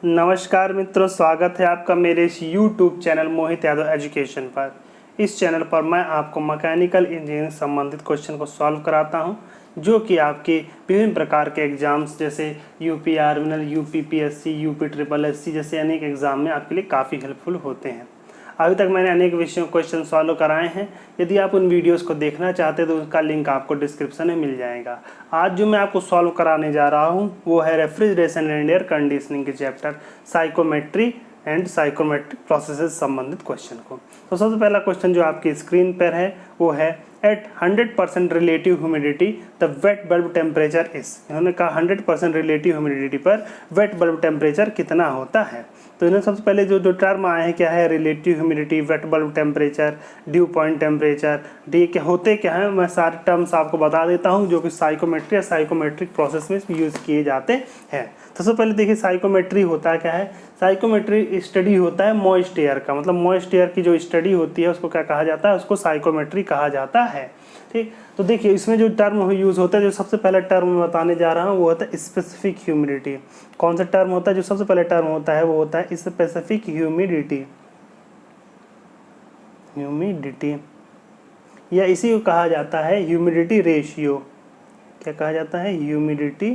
नमस्कार मित्रों, स्वागत है आपका मेरे इस YouTube चैनल मोहित यादव एजुकेशन पर। इस चैनल पर मैं आपको मैकेनिकल इंजीनियरिंग संबंधित क्वेश्चन को सॉल्व कराता हूं, जो कि आपके विभिन्न प्रकार के एग्जाम्स जैसे यूपी आर्मिनल, UP PSC, UP triple SC जैसे अनेक एग्जाम में आपके लिए काफ़ी हेल्पफुल होते हैं। अभी तक मैंने अनेक विषयों क्वेश्चन सॉल्व कराए हैं। यदि आप उन वीडियोस को देखना चाहते हैं तो उसका लिंक आपको डिस्क्रिप्शन में मिल जाएगा। आज जो मैं आपको सॉल्व कराने जा रहा हूं वो है रेफ्रिजरेशन एंड एयर कंडीशनिंग के chapter psychrometry and psychrometric processes संबंधित क्वेश्चन को। तो सबसे पहला क्वेश्चन जो आपकी स्क्रीन पर है वो है at 100% relative humidity the wet bulb temperature is. इन्होंने कहा 100% रिलेटिव ह्यूमिडिटी पर वेट बल्ब टेम्परेचर कितना होता है। तो इन्होंने सबसे पहले जो टर्म आए हैं क्या है, relative humidity, wait bulb temperature, due point temperature, D क्या होते क्या हैं, मैं सारे टर्म्स आपको बता देता हूं जो कि साइकोमेट्री या साइकोमेट्रिक प्रोसेस में यूज़ किए जाते हैं। तो सबसे पहले देखिए साइकोमेट्री होता क्या है। साइकोमेट्री स्टडी होता है मॉइस्ट एयर का, मतलब मॉइस्ट एयर की जो स्टडी होती है उसको क्या कहा जाता है, उसको साइकोमेट्री कहा जाता है। ठीक, तो देखिए इसमें जो टर्म यूज़ होता है, जो सबसे पहला टर्म मैं बताने जा रहा हूँ वो होता है स्पेसिफिक ह्यूमिडिटी। कौन सा टर्म होता है, जो सबसे पहले टर्म होता है वो होता है स्पेसिफिक ह्यूमिडिटी। ह्यूमिडिटी या इसी को कहा जाता है ह्यूमिडिटी रेशियो। क्या कहा जाता है, ह्यूमिडिटी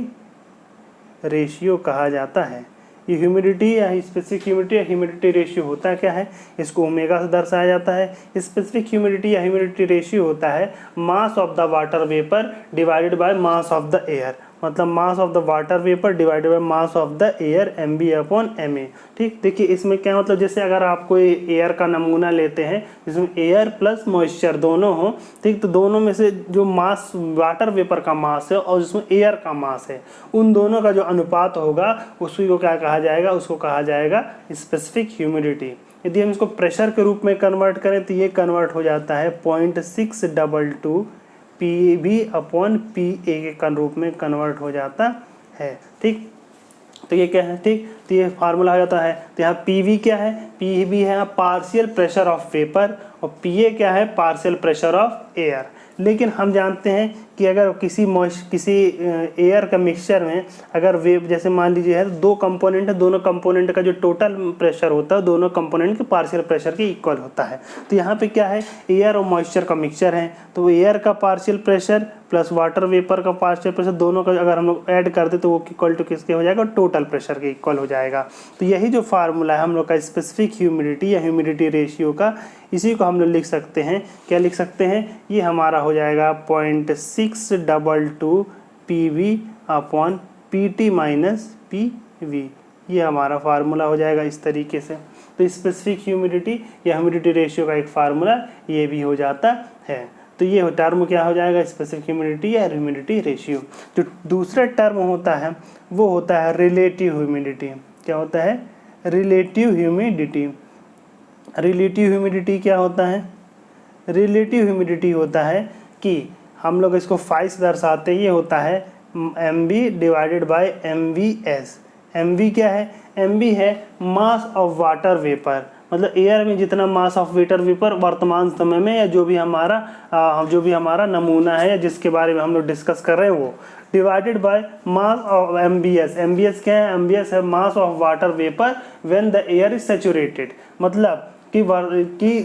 रेशियो कहा जाता है। ये ह्यूमिडिटी या स्पेसिफिक ह्यूमिडिटी या ह्यूमिडिटी रेशियो होता क्या है, इसको ओमेगा से दर्शाया जाता है। स्पेसिफिक ह्यूमिडिटी या ह्यूमिडिटी रेशियो होता है mass of the water vapour divided by mass of the air, मतलब mass of the water vapour divided by mass of the air MB/ma। ठीक, देखिए इसमें क्या मतलब, जैसे अगर आप कोई एयर का नमूना लेते हैं जिसमें एयर प्लस मॉइस्चर दोनों हो, ठीक, तो दोनों में से जो मास वाटर वेपर का मास है और जिसमें एयर का मास है, उन दोनों का जो अनुपात होगा उसी को क्या कहा जाएगा, उसको कहा जाएगा स्पेसिफिक ह्यूमिडिटी। यदि हम इसको प्रेशर के रूप में कन्वर्ट करें तो ये कन्वर्ट हो जाता है 0.622 PV/PA के रूप में कन्वर्ट हो जाता है। ठीक, तो ये क्या है, ठीक, तो ये फार्मूला आ जाता है। तो यहाँ PV क्या है, PV है पार्शियल प्रेशर ऑफ वेपर और PA क्या है, पार्शियल प्रेशर ऑफ एयर। लेकिन हम जानते हैं कि अगर किसी एयर का मिक्सचर में अगर वेव जैसे मान लीजिए है, दो कंपोनेंट है, दोनों कंपोनेंट का जो टोटल प्रेशर होता है दोनों कंपोनेंट के पार्शियल प्रेशर के इक्वल होता है। तो यहाँ पे क्या है, एयर और मॉइस्चर का मिक्सचर है, तो एयर का partial pressure plus water vapour का पार्शियल प्रेशर दोनों का अगर हम लोग ऐड कर दे तो वो इक्वल टू किसके हो जाएगा, टोटल प्रेशर के इक्वल हो जाएगा। तो यही जो फार्मूला है हम लोग का स्पेसिफिक ह्यूमिडिटी या ह्यूमिडिटी रेशियो का, इसी को हम लोग लिख सकते हैं, क्या लिख सकते हैं, ये हमारा हो जाएगा 0.622 PV/PT - PV। ये हमारा फार्मूला हो जाएगा इस तरीके से। तो स्पेसिफिक ह्यूमिडिटी या ह्यूमिडिटी रेशियो का एक फार्मूला ये भी हो जाता है। तो ये टर्म क्या हो जाएगा, स्पेसिफिक ह्यूमिडिटी या ह्यूमिडिटी रेशियो। जो दूसरा टर्म होता है वो होता है रिलेटिव ह्यूमिडिटी। क्या होता है, रिलेटिव ह्यूमिडिटी। रिलेटिव ह्यूमिडिटी क्या होता है, रिलेटिव ह्यूमिडिटी होता है कि हम लोग इसको फाई से दर्शाते हैं, ये होता है MB/MVS। MV क्या है, MV है मास ऑफ वाटर वेपर, मतलब एयर में जितना मास ऑफ वाटर वेपर वर्तमान समय में या जो भी हमारा नमूना है या जिसके बारे में हम लोग डिस्कस कर रहे हैं वो, divided by mass of MBS। MBS क्या है, MBS है mass of water vapour when the air is saturated, मतलब कि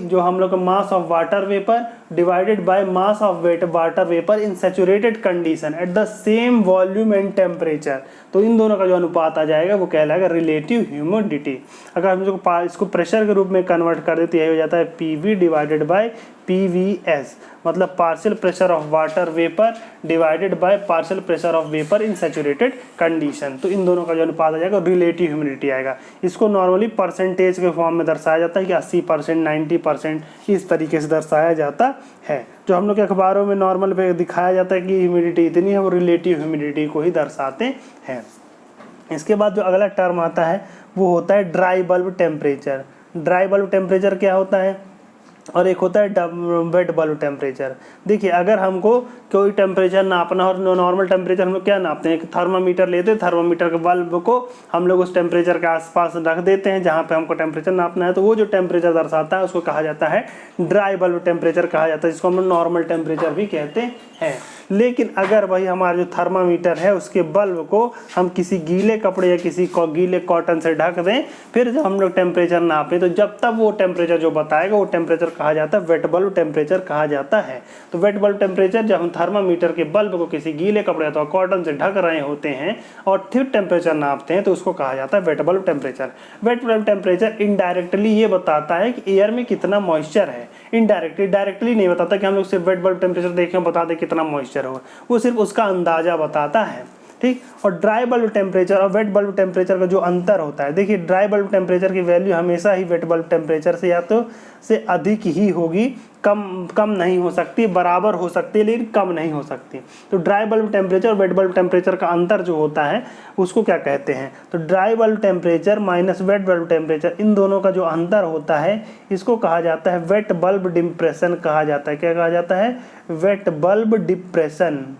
जो हम लोग का mass of water vapour divided by mass of water vapour in saturated condition at the same volume and temperature. तो इन दोनों का जो अनुपात आ जाएगा वो कहलाएगा रिलेटिव ह्यूमिडिटी। अगर हम इसको प्रेशर के रूप में कन्वर्ट कर देते यही हो जाता है PV डिवाइडेड बाय PVS, मतलब partial pressure of water vapour divided by partial pressure of vapour in saturated condition. तो इन दोनों का जो अनुपात आ जाएगा रिलेटिव ह्यूमिडिटी आएगा। इसको नॉर्मली परसेंटेज के फॉर्म में दर्शाया जाता है कि 80%, 90% इस तरीके से दर्शाया जाता है। जो हम लोग के अखबारों में नॉर्मल पे दिखाया जाता है कि ह्यूमिडिटी इतनी है, वो रिलेटिव ह्यूमिडिटी को ही दर्शाते हैं। इसके बाद जो अगला टर्म आता है वो होता है dry bulb temperature. Dry bulb temperature क्या होता है, और एक होता है वेट बल्ब टेम्परेचर। देखिए अगर हमको कोई टेम्परेचर नापना और नॉर्मल टेम्परेचर हम लोग क्या नापते हैं, थर्मामीटर लेते हैं, थर्मामीटर के बल्ब को हम लोग उस टेम्परेचर के आसपास रख देते हैं जहाँ पे हमको टेम्परेचर नापना है, तो वो जो टेम्परेचर दर्शाता है उसको कहा जाता है ड्राई बल्ब टेम्परेचर कहा जाता है, जिसको हम लोग नॉर्मल टेम्परेचर भी कहते हैं। लेकिन अगर भाई हमारा जो थर्मामीटर है उसके बल्ब को हम किसी गीले कपड़े या किसी गीले कॉटन से ढक दें, फिर जब हम लोग टेम्परेचर नापें तो जब तब वो टेम्परेचर जो बताएगा वो टेम्परेचर कहा जाता है वेट बल्ब टेम्परेचर कहा जाता है। तो वेट बल्ब टेम्परेचर जब हम थर्मामीटर के बल्ब को किसी गीले कपड़े अथवा कॉटन से ढक रहे होते हैं और फिर टेम्परेचर नापते हैं तो उसको कहा जाता है wait bulb temperature. Wait bulb temperature indirectly ये बताता है कि एयर में कितना मॉइस्चर है, इनडायरेक्टली, डायरेक्टली नहीं बताता कि हम लोग सिर्फ वेट बल्ब टेम्परेचर देखें बता दें कितना मॉइस्चर होगा, वो सिर्फ उसका अंदाजा बताता है, ठीक। और ड्राई बल्ब टेम्परेचर और वेट बल्ब टेम्परेचर का जो अंतर होता है, देखिए ड्राई बल्ब टेम्परेचर की वैल्यू हमेशा ही वेट बल्ब टेम्परेचर से या तो से अधिक ही होगी, कम नहीं हो सकती, बराबर हो सकती है लेकिन कम नहीं हो सकती। तो ड्राई बल्ब टेम्परेचर और वेट बल्ब टेम्परेचर का अंतर जो होता है उसको क्या कहते हैं, तो dry bulb temperature minus wet bulb temperature, इन दोनों का जो अंतर होता है इसको कहा जाता है वेट बल्ब डिप्रेशन कहा जाता है। क्या कहा जाता है, वेट बल्ब डिप्रेशन,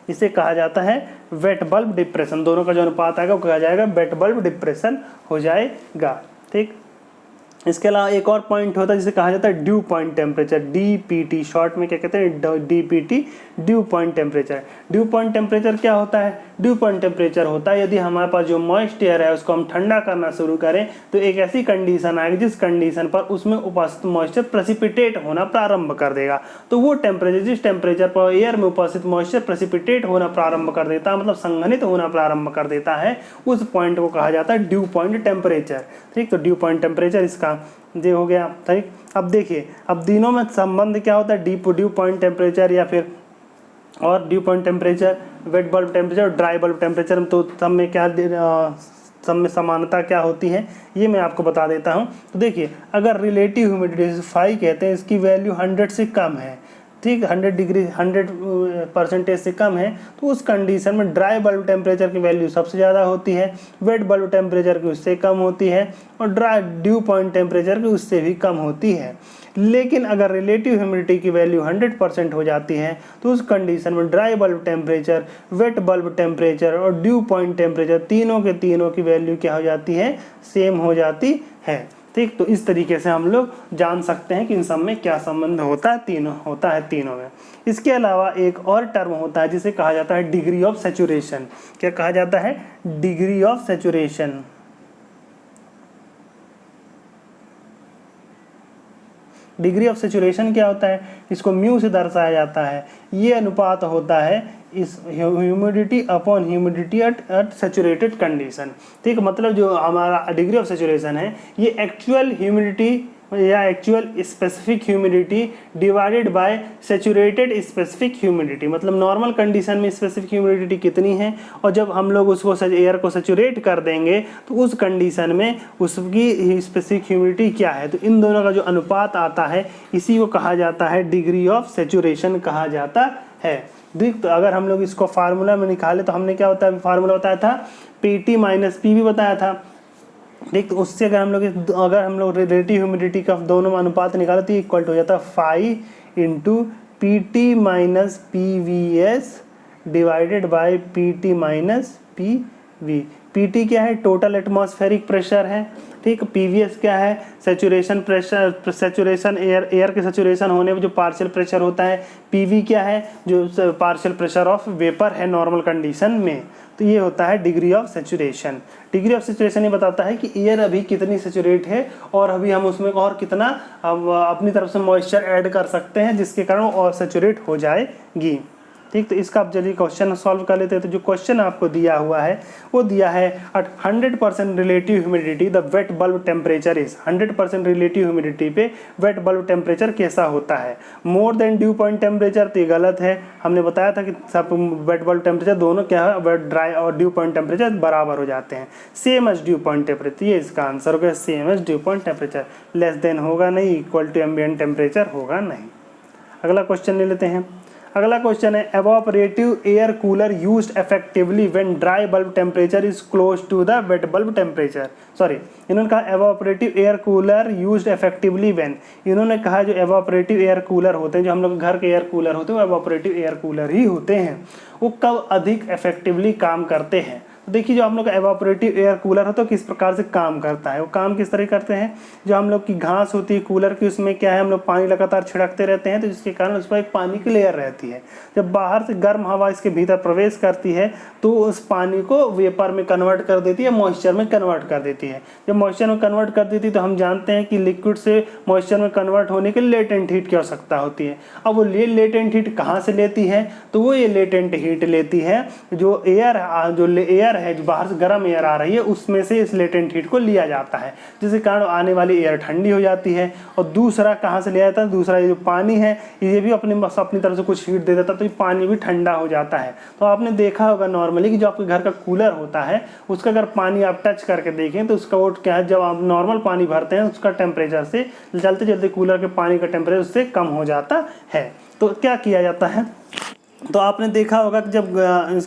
इसे कहा जाता है वेट बल्ब डिप्रेशन। दोनों का जो अनुपात आएगा वो कहा जाएगा वेट बल्ब डिप्रेशन हो जाएगा, ठीक। इसके अलावा एक और पॉइंट होता है जिसे कहा जाता है due point temperature, DPT, short में क्या कहते हैं DPT, due point temperature. Due point temperature क्या होता है, ड्यू पॉइंट टेम्परेचर होता है यदि हमारे पास जो मॉइस्ट एयर है उसको हम ठंडा करना शुरू करें तो एक ऐसी कंडीशन आएगी जिस कंडीशन पर उसमें उपस्थित मॉइस्चर प्रेसिपिटेट होना प्रारंभ कर देगा। तो वो टेम्परेचर, जिस टेम्परेचर पर एयर में उपस्थित मॉइस्चर प्रेसिपिटेट होना प्रारंभ कर देता है, मतलब संघनित होना प्रारंभ कर देता है, उस पॉइंट को कहा जाता है ड्यू पॉइंट टेम्परेचर, ठीक। तो ड्यू पॉइंट टेम्परेचर इसका ये हो गया, ठीक। अब देखिए अब तीनों में संबंध क्या होता है, ड्यू पॉइंट टेम्परेचर या फिर और dew point temperature, wait bulb temperature और ड्राई बल्ब टेम्परेचर, तो सब में क्या सब में समानता क्या होती है ये मैं आपको बता देता हूँ। तो देखिए अगर रिलेटिव ह्यूमिडिटी फाई कहते हैं, इसकी वैल्यू 100 से कम है, ठीक, 100% से कम है, तो उस कंडीशन में ड्राई बल्ब टेम्परेचर की वैल्यू सबसे ज़्यादा होती है, वेट बल्ब टेम्परेचर की उससे कम होती है और ड्यू पॉइंट टेम्परेचर की उससे भी कम होती है। लेकिन अगर रिलेटिव ह्यूमिडिटी की वैल्यू 100% हो जाती है तो उस कंडीशन में dry bulb temperature, wait bulb temperature और ड्यू पॉइंट टेम्परेचर तीनों की वैल्यू क्या हो जाती है, सेम हो जाती है, ठीक। तो इस तरीके से हम लोग जान सकते हैं कि इन सब में क्या संबंध होता है तीनों में। इसके अलावा एक और टर्म होता है जिसे कहा जाता है डिग्री ऑफ सैचुरेशन। क्या कहा जाता है, degree of saturation. Degree of saturation क्या होता है, इसको म्यू से दर्शाया जाता है। ये अनुपात होता है इस humidity upon humidity at saturated condition, ठीक। मतलब जो हमारा डिग्री ऑफ सैचुरेशन है ये एक्चुअल ह्यूमिडिटी या actual specific humidity divided by saturated specific humidity, मतलब नॉर्मल कंडीशन में स्पेसिफिक ह्यूमिडिटी कितनी है और जब हम लोग उसको एयर को सैचुरेट कर देंगे तो उस कंडीशन में उसकी स्पेसिफिक ह्यूमिडिटी क्या है। तो इन दोनों का जो अनुपात आता है इसी को कहा जाता है डिग्री ऑफ सैचुरेशन कहा जाता है। देख तो अगर हम लोग इसको फार्मूला में निकाले तो हमने क्या होता है, फार्मूला बताया था पीटी माइनस पीवी बताया था, ठीक। तो उससे अगर हम लोग रिलेटिव ह्यूमिडिटी का दोनों में अनुपात निकाले तो इक्वल हो जाता है phi into P T minus P V S divided by P T minus P V. P T क्या है, टोटल एटमॉस्फेरिक प्रेशर है, ठीक। पी वी एस क्या है, सैचुरेशन प्रेशर, सैचुरेशन एयर के सैचुरेशन होने में जो पार्शियल प्रेशर होता है। पी वी क्या है, जो पार्शियल प्रेशर ऑफ वेपर है नॉर्मल कंडीशन में। तो ये होता है degree of saturation. Degree of saturation ये बताता है कि एयर अभी कितनी सैचुरेट है और अभी हम उसमें और कितना अपनी तरफ से मॉइस्चर ऐड कर सकते हैं जिसके कारण वो और सैचुरेट हो जाएगी, ठीक। तो इसका आप चलिए क्वेश्चन सॉल्व कर लेते हैं। तो जो क्वेश्चन आपको दिया हुआ है वो दिया है at 100% relative humidity the wet bulb temperature is, 100% relative humidity पे वेट बल्ब टेम्परेचर कैसा होता है, more than dew point temperature. तो ये गलत है, हमने बताया था कि सब वेट बल्ब टेम्परेचर दोनों क्या है, वेट ड्राई और ड्यू पॉइंट टेम्परेचर बराबर हो जाते हैं, same as dew point temperature. ये इसका आंसर होगा same as dew point temperature, less than होगा नहीं, इक्वल टू एम्बिएंट टेम्परेचर होगा नहीं। अगला क्वेश्चन ले लेते हैं। अगला क्वेश्चन है evaporative air cooler used effectively when dry bulb temperature is close to the wet bulb temperature. Sorry, इन्होंने कहा evaporative air cooler used effectively when, इन्होंने कहा जो एवापोरेटिव एयर कूलर होते हैं, जो हम लोग घर के एयर कूलर होते हैं वो एवापोरेटिव एयर कूलर ही होते हैं, वो कब अधिक इफेक्टिवली काम करते हैं। तो देखिए जो हम लोग का एवापोरेटिव एयर कूलर है तो किस प्रकार से काम करता है, वो काम किस तरह करते हैं। जो हम लोग की घास होती है कूलर की, उसमें क्या है हम लोग पानी लगातार छिड़कते रहते हैं, तो जिसके कारण उस पर एक पानी की लेयर रहती है। जब बाहर से गर्म हवा इसके भीतर प्रवेश करती है तो उस पानी को वेपर में कन्वर्ट कर देती है, मॉइस्चर में कन्वर्ट कर देती है। जब मॉइस्चर में कन्वर्ट कर देती है तो हम जानते हैं कि लिक्विड से मॉइस्चर में कन्वर्ट होने के लिए लेटेंट हीट की आवश्यकता होती है। अब वो लेटेंट हीट कहाँ से लेती है, तो वो ये लेटेंट हीट लेती है जो एयर है, जो बाहर से गर्म एयर आ रही है उसमें से इस लेटेंट हीट को लिया जाता है, जिसके कारण आने वाली एयर ठंडी हो जाती है। और दूसरा कहाँ से लिया जाता है, दूसरा ये जो पानी है ये भी अपनी तरफ से कुछ हीट दे देता है, तो ये पानी भी ठंडा हो जाता है। तो आपने देखा होगा नॉर्मली कि जो आपके घर का कूलर होता है उसका अगर पानी आप टच करके देखें तो उसका वो क्या है, जब आप नॉर्मल पानी भरते हैं उसका टेम्परेचर से चलते चलते कूलर के पानी का टेम्परेचर उससे कम हो जाता है। तो क्या किया जाता है, तो आपने देखा होगा कि जब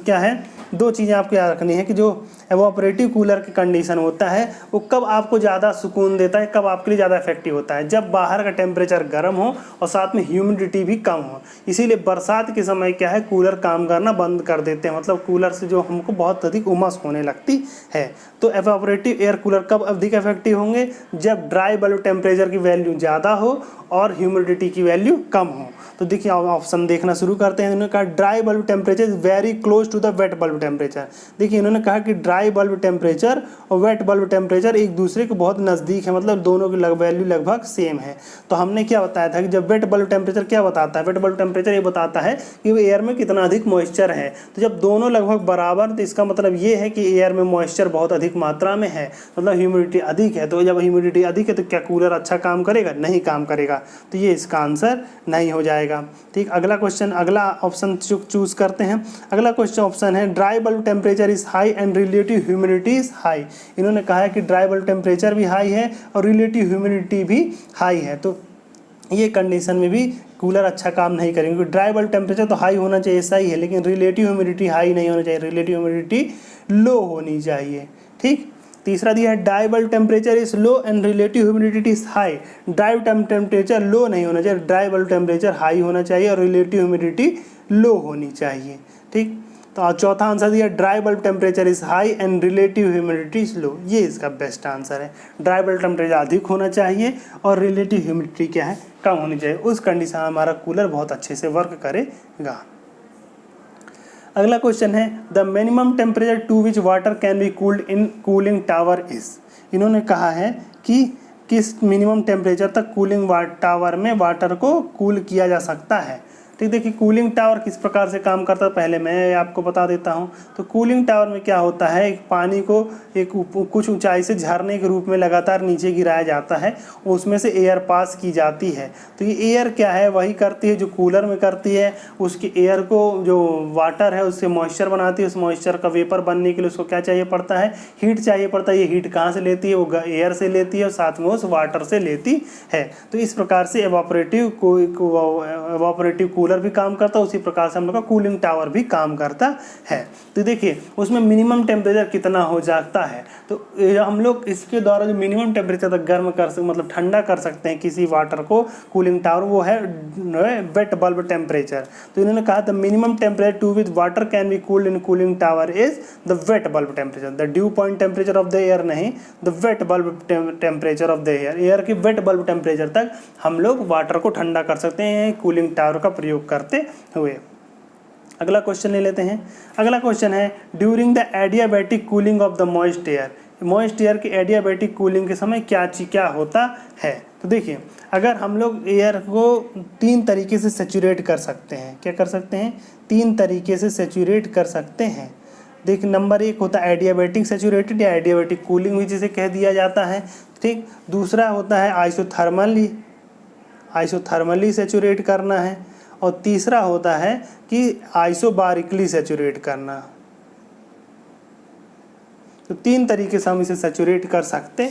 क्या है, दो चीज़ें आपको याद रखनी है कि जो एवापोरेटिव कूलर की कंडीशन होता है वो कब आपको ज़्यादा सुकून देता है, कब आपके लिए ज़्यादा इफेक्टिव होता है, जब बाहर का टेम्परेचर गर्म हो और साथ में ह्यूमिडिटी भी कम हो। इसीलिए बरसात के समय क्या है कूलर काम करना बंद कर देते हैं, मतलब कूलर से जो हमको बहुत अधिक उमस होने लगती है। तो एवापोरेटिव एयर कूलर कब अधिक इफेक्टिव होंगे, जब ड्राई बल्ब टेम्परेचर की वैल्यू ज़्यादा हो और ह्यूमिडिटी की वैल्यू कम हो। तो देखिए ऑप्शन देखना शुरू करते हैं। इन्होंने कहा dry bulb temperature is very close to the wet bulb temperature. देखिए इन्होंने कहा कि ड्राई बल्ब टेम्परेचर और वेट बल्ब टेम्परेचर एक दूसरे के बहुत नज़दीक है, मतलब दोनों की वैल्यू लगभग सेम है। तो हमने क्या बताया था कि जब वेट बल्ब टेम्परेचर क्या बताता है, वेट बल्ब टेम्परेचर ये बताता है कि वो एयर में कितना अधिक मॉइस्चर है। तो जब दोनों लगभग बराबर, तो इसका मतलब ये है कि एयर में मॉइस्चर बहुत अधिक मात्रा में है, मतलब ह्यूमिडिटी अधिक है। तो जब ह्यूमिडिटी अधिक है तो क्या कूलर अच्छा काम करेगा, नहीं काम करेगा। तो ये इसका आंसर नहीं हो जाएगा। ठीक, अगला क्वेश्चन, अगला ऑप्शन चूज करते हैं। अगला क्वेश्चन ऑप्शन है dry bulb temperature is high and relative humidity is high. इन्होंने कहा है कि ड्राई बल्ब टेम्परेचर भी हाई है और रिलेटिव ह्यूमिडिटी भी हाई है। तो ये कंडीशन में भी कूलर अच्छा काम नहीं करेंगे, क्योंकि ड्राई बल्ब टेम्परेचर तो हाई होना चाहिए, सही है, लेकिन रिलेटिव ह्यूमिडिटी हाई नहीं होना चाहिए, रिलेटिव ह्यूमिडिटी लो होनी चाहिए। ठीक, तीसरा दिया है dry bulb temperature is low and relative humidity is high. Dry temperature low नहीं होना चाहिए, ड्राई बल्ब टेम्परेचर हाई होना चाहिए और रिलेटिव ह्यूमिडिटी लो होनी चाहिए। ठीक, तो चौथा आंसर दिया dry bulb temperature is high and relative humidity is low. ये इसका बेस्ट आंसर है। ड्राई बल्ब टेम्परेचर अधिक होना चाहिए और रिलेटिव ह्यूमिडिटी क्या है, कम होनी चाहिए। उस कंडीशन में हमारा कूलर बहुत अच्छे से वर्क करेगा। अगला क्वेश्चन है the minimum temperature to which water can be cooled in cooling tower is. इन्होंने कहा है कि किस मिनिमम टेम्परेचर तक कूलिंग टावर में वाटर को कूल किया जा सकता है। ठीक, देखिए कूलिंग टावर किस प्रकार से काम करता है पहले मैं आपको बता देता हूँ। तो कूलिंग टावर में क्या होता है, एक पानी को एक कुछ ऊंचाई से झरने के रूप में लगातार नीचे गिराया जाता है, उसमें से एयर पास की जाती है। तो ये एयर क्या है, वही करती है जो कूलर में करती है, उसकी एयर को जो वाटर है उससे मॉइस्चर बनाती है। उस मॉइस्चर का वेपर बनने के लिए उसको क्या चाहिए पड़ता है, हीट चाहिए पड़ता है। ये हीट कहाँ से लेती है, वो एयर से लेती है और साथ में उस वाटर से लेती है। तो इस प्रकार से एवापोरेटिव कूलर भी काम करता है, उसी प्रकार से हम लोग का कूलिंग टावर भी काम करता है। तो देखिए उसमें मिनिमम टेम्परेचर कितना हो जाता है, तो हम लोग इसके द्वारा जो मिनिमम टेम्परेचर तक गर्म कर सकते, मतलब ठंडा कर सकते हैं किसी वाटर को कूलिंग टावर, वो है वेट बल्ब टेम्परेचर। तो इन्होंने कहा the minimum temperature to which water can be cooled in cooling tower is the wet bulb temperature. The dew point temperature of the air नहीं, the wet bulb temperature of the air. Air की wet bulb temperature तक हम लोग water को ठंडा कर सकते हैं कूलिंग टावर का प्रयोग करते हुए। अगला क्वेश्चन ले लेते हैं। अगला क्वेश्चन है during the adiabatic cooling of the moist air. Moist air की एडियाबैटिक कूलिंग के समय क्या होता है। तो देखिए अगर हम लोग एयर को 3 तरीके से सेचुरेट कर सकते हैं, क्या कर सकते हैं, 3 तरीके से सेचुरेट कर सकते हैं। देख नंबर 1 होता है एडियाबैटिक सेचुरेटेड या एडियाबैटिक कूलिंग भी जिसे कह दिया जाता है। ठीक, दूसरा होता है आइसोथर्मली सेचुरेट करना है, और तीसरा होता है कि आइसोबारिकली सेचुरेट करना। तो 3 तरीके से हम इसे सेचुरेट कर सकते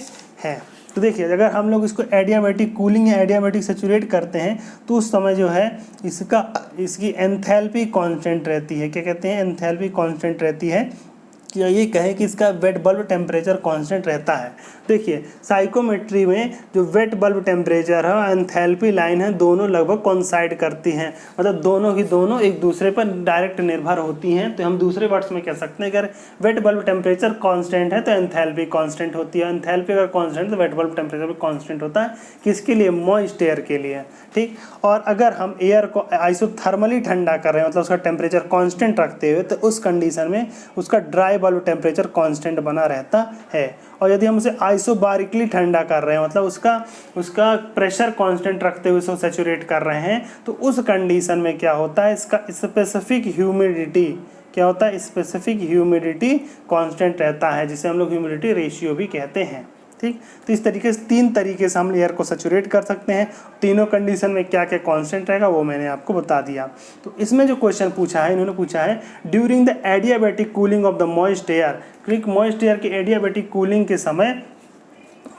हैं। तो देखिए अगर हम लोग इसको एडियाबैटिक कूलिंग या एडियाबैटिक सैचुरेट करते हैं तो उस समय जो है इसकी एंथैल्पी कांस्टेंट रहती है। क्या कहते हैं? एंथैल्पी कांस्टेंट रहती है। या ये कहें कि इसका वेट बल्ब टेम्परेचर कांस्टेंट रहता है। देखिए साइकोमेट्री में जो वेट बल्ब टेम्परेचर है और एंथैल्पी लाइन है दोनों लगभग कोइंसाइड करती हैं, मतलब दोनों एक दूसरे पर डायरेक्ट निर्भर होती हैं। तो हम दूसरे वर्ड्स में कह सकते हैं अगर वेट बल्ब टेम्परेचर कांस्टेंट है तो एंथैल्पी कांस्टेंट होती है, एंथैल्पी अगर कांस्टेंट तो वेट बल्ब टेम्परेचर भी कांस्टेंट होता है। किसके लिए? मॉइस्ट एयर के लिए। ठीक, और अगर हम एयर को आइसोथर्मली ठंडा कर रहे हैं मतलब उसका टेम्परेचर कांस्टेंट रखते हुए, तो उस कंडीशन में उसका ड्राई बल्ब टेम्परेचर कांस्टेंट बना रहता है। और यदि हम उसे आइसोबारिकली ठंडा कर रहे हैं मतलब उसका प्रेशर कांस्टेंट रखते हुए उसको सैचुरेट कर रहे हैं, तो उस कंडीशन में क्या होता है? इसका स्पेसिफिक ह्यूमिडिटी क्या होता है? स्पेसिफिक ह्यूमिडिटी कांस्टेंट रहता है, जिसे हम लोग ह्यूमिडिटी रेशियो भी कहते हैं। ठीक, तो इस तरीके से 3 तरीके से हम एयर को सैचुरेट कर सकते हैं। तीनों कंडीशन में क्या क्या कांस्टेंट रहेगा वो मैंने आपको बता दिया। तो इसमें जो क्वेश्चन पूछा है, इन्होंने पूछा है during the adiabatic cooling of the moist air, क्योंकि मॉइस्ट एयर की एडियाबैटिक कूलिंग के समय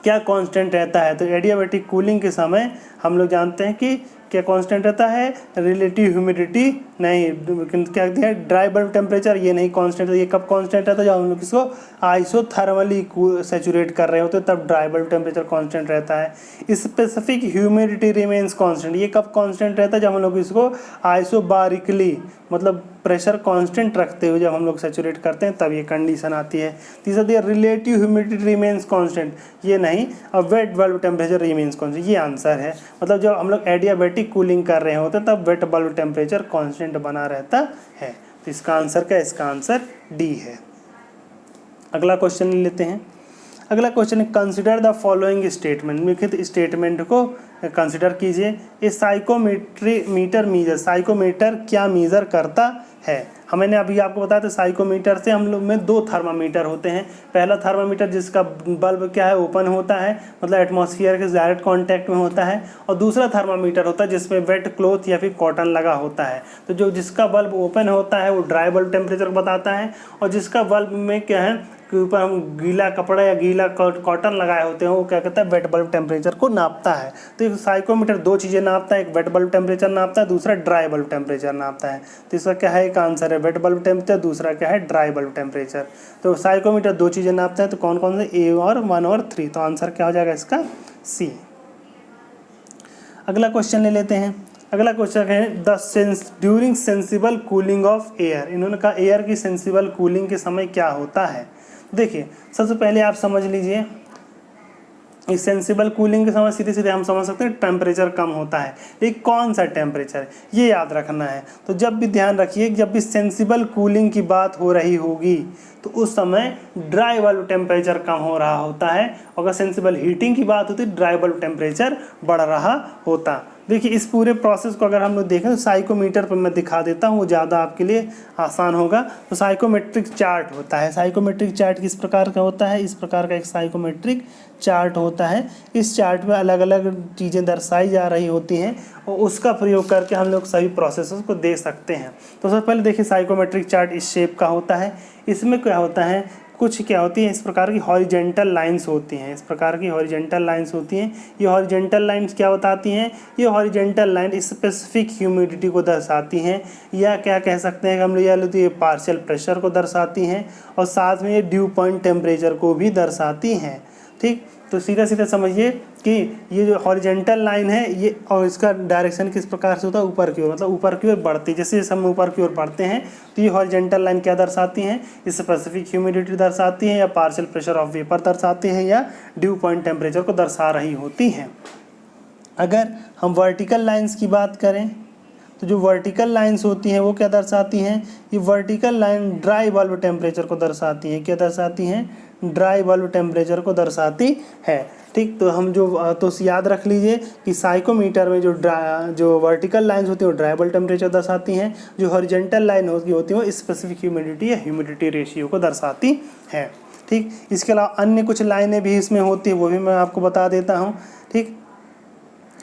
क्या कांस्टेंट रहता है? तो एडियाबैटिक कूलिंग के समय हम लोग जानते हैं कि क्या कांस्टेंट रहता है? रिलेटिव ह्यूमिडिटी नहीं, क्या कहते हैं? ड्राई बल्ब टेम्परेचर, ये नहीं कांस्टेंट। ये कब कांस्टेंट रहता है? जब हम लोग इसको आइसोथर्मली सैचुरेट कर रहे होते हैं तब ड्राई बल्ब टेम्परेचर कांस्टेंट रहता है। स्पेसिफिक ह्यूमिडिटी रिमेन्स कांस्टेंट, ये कब कांस्टेंट रहता है? जब हम लोग इसको आइसोबारिकली मतलब प्रेशर कांस्टेंट रखते हुए जब हम लोग सैचुरेट करते हैं तब ये कंडीशन आती है। तीसरा दिया रिलेटिव ह्यूमिडिटी रिमेन्स कांस्टेंट, ये नहीं। और wet bulb temperature remains constant, ये आंसर है। मतलब जब हम लोग एडियाबैटिक कूलिंग कर रहे होते तब वेट बल्ब टेम्परेचर कांस्टेंट बना रहता है। तो इसका आंसर क्या है? इसका आंसर डी है। अगला क्वेश्चन ले लेते हैं। अगला क्वेश्चन है कंसिडर द फॉलोइंग स्टेटमेंट। लिखित स्टेटमेंट को कंसिडर कीजिए। ये साइकोमीटर मीजर, साइकोमीटर क्या मीजर करता है? मैंने अभी आपको बताया था साइकोमीटर से हम लोग में 2 थर्मामीटर होते हैं। पहला थर्मामीटर जिसका बल्ब क्या है? ओपन होता है, मतलब एटमॉस्फेयर के डायरेक्ट कांटेक्ट में होता है। और दूसरा थर्मामीटर होता है जिसमें वेट क्लॉथ या फिर कॉटन लगा होता है। तो जिसका बल्ब ओपन होता है वो ड्राई बल्ब टेम्परेचर बताता है, और जिसका बल्ब में क्या है के ऊपर हम गीला कपड़ा या गीला कॉटन लगाए होते हैं वो क्या कहता है? वेट बल्ब टेम्परेचर को नापता है। तो साइकोमीटर 2 चीज़ें नापता है, एक वेट बल्ब टेम्परेचर नापता है, दूसरा ड्राई बल्ब टेम्परेचर नापता है। तो इसका क्या है? एक आंसर है वेट बल्ब टेम्परेचर, दूसरा क्या है? Dry bulb temperature. तो साइकोमीटर 2 चीज़ें नापता है, तो कौन कौन से? ए और 1 और 3। तो आंसर क्या हो जाएगा इसका? सी। अगला क्वेश्चन ले लेते हैं। अगला क्वेश्चन है during sensible cooling of air. इन्होंने कहा एयर की सेंसिबल कूलिंग के समय क्या होता है? देखिए सबसे पहले आप समझ लीजिए इस सेंसिबल कूलिंग के समय सीधे सीधे हम समझ सकते हैं टेम्परेचर कम होता है, लेकिन कौन सा टेम्परेचर ये याद रखना है। तो जब भी ध्यान रखिए जब भी सेंसिबल कूलिंग की बात हो रही होगी तो उस समय ड्राई बल्ब टेम्परेचर कम हो रहा होता है, अगर सेंसिबल हीटिंग की बात होती ड्राई बल्ब टेम्परेचर बढ़ रहा होता। देखिए इस पूरे प्रोसेस को अगर हम लोग देखें तो साइकोमीटर पर मैं दिखा देता हूँ, वो ज़्यादा आपके लिए आसान होगा। तो साइकोमेट्रिक चार्ट होता है। साइकोमेट्रिक चार्ट किस प्रकार का होता है? इस प्रकार का एक साइकोमेट्रिक चार्ट होता है। इस चार्ट में अलग अलग चीज़ें दर्शाई जा रही होती हैं और उसका प्रयोग करके हम लोग सभी प्रोसेसेस को दे सकते हैं। तो सबसे पहले देखिए साइकोमेट्रिक चार्ट इस शेप का होता है। इसमें क्या होता है? कुछ क्या होती है? इस प्रकार की हॉरिजेंटल लाइंस होती हैं। इस प्रकार की हॉरिजेंटल लाइंस होती हैं। ये हॉरिजेंटल लाइंस क्या बताती हैं? ये हॉरिजेंटल लाइन स्पेसिफिक ह्यूमिडिटी को दर्शाती हैं, या क्या कह सकते हैं कि हम लोग ये पार्शियल प्रेशर को दर्शाती हैं, और साथ में ये ड्यू पॉइंट टेम्परेचर को भी दर्शाती हैं। ठीक, तो सीधा सीधा समझिए कि ये जो हॉरिजेंटल लाइन है ये और इसका डायरेक्शन किस प्रकार से होता है? ऊपर की ओर, मतलब ऊपर की ओर बढ़ती है। जैसे जैसे हम ऊपर की ओर बढ़ते हैं तो ये हॉरिजेंटल लाइन क्या दर्शाती हैं? स्पेसिफिक ह्यूमिडिटी दर्शाती हैं, या पार्शियल प्रेशर ऑफ वेपर दर्शाती हैं, या ड्यू पॉइंट टेम्परेचर को दर्शा रही होती हैं। अगर हम वर्टिकल लाइन्स की बात करें तो जो वर्टिकल लाइंस होती हैं वो क्या दर्शाती हैं? ये vertical line dry bulb temperature को दर्शाती हैं। क्या दर्शाती हैं? ड्राई बल्ब टेम्परेचर को दर्शाती है। ठीक, तो हम तो याद रख लीजिए कि साइकोमीटर में जो वर्टिकल लाइंस होती हैं वो ड्राई बल्ब टेम्परेचर दर्शाती हैं, जो हॉरिजेंटल लाइन होती है वो स्पेसिफिक ह्यूमिडिटी या ह्यूमिडिटी रेशियो को दर्शाती है। ठीक, इसके अलावा अन्य कुछ लाइनें भी इसमें होती हैं, वो भी मैं आपको बता देता हूँ। ठीक,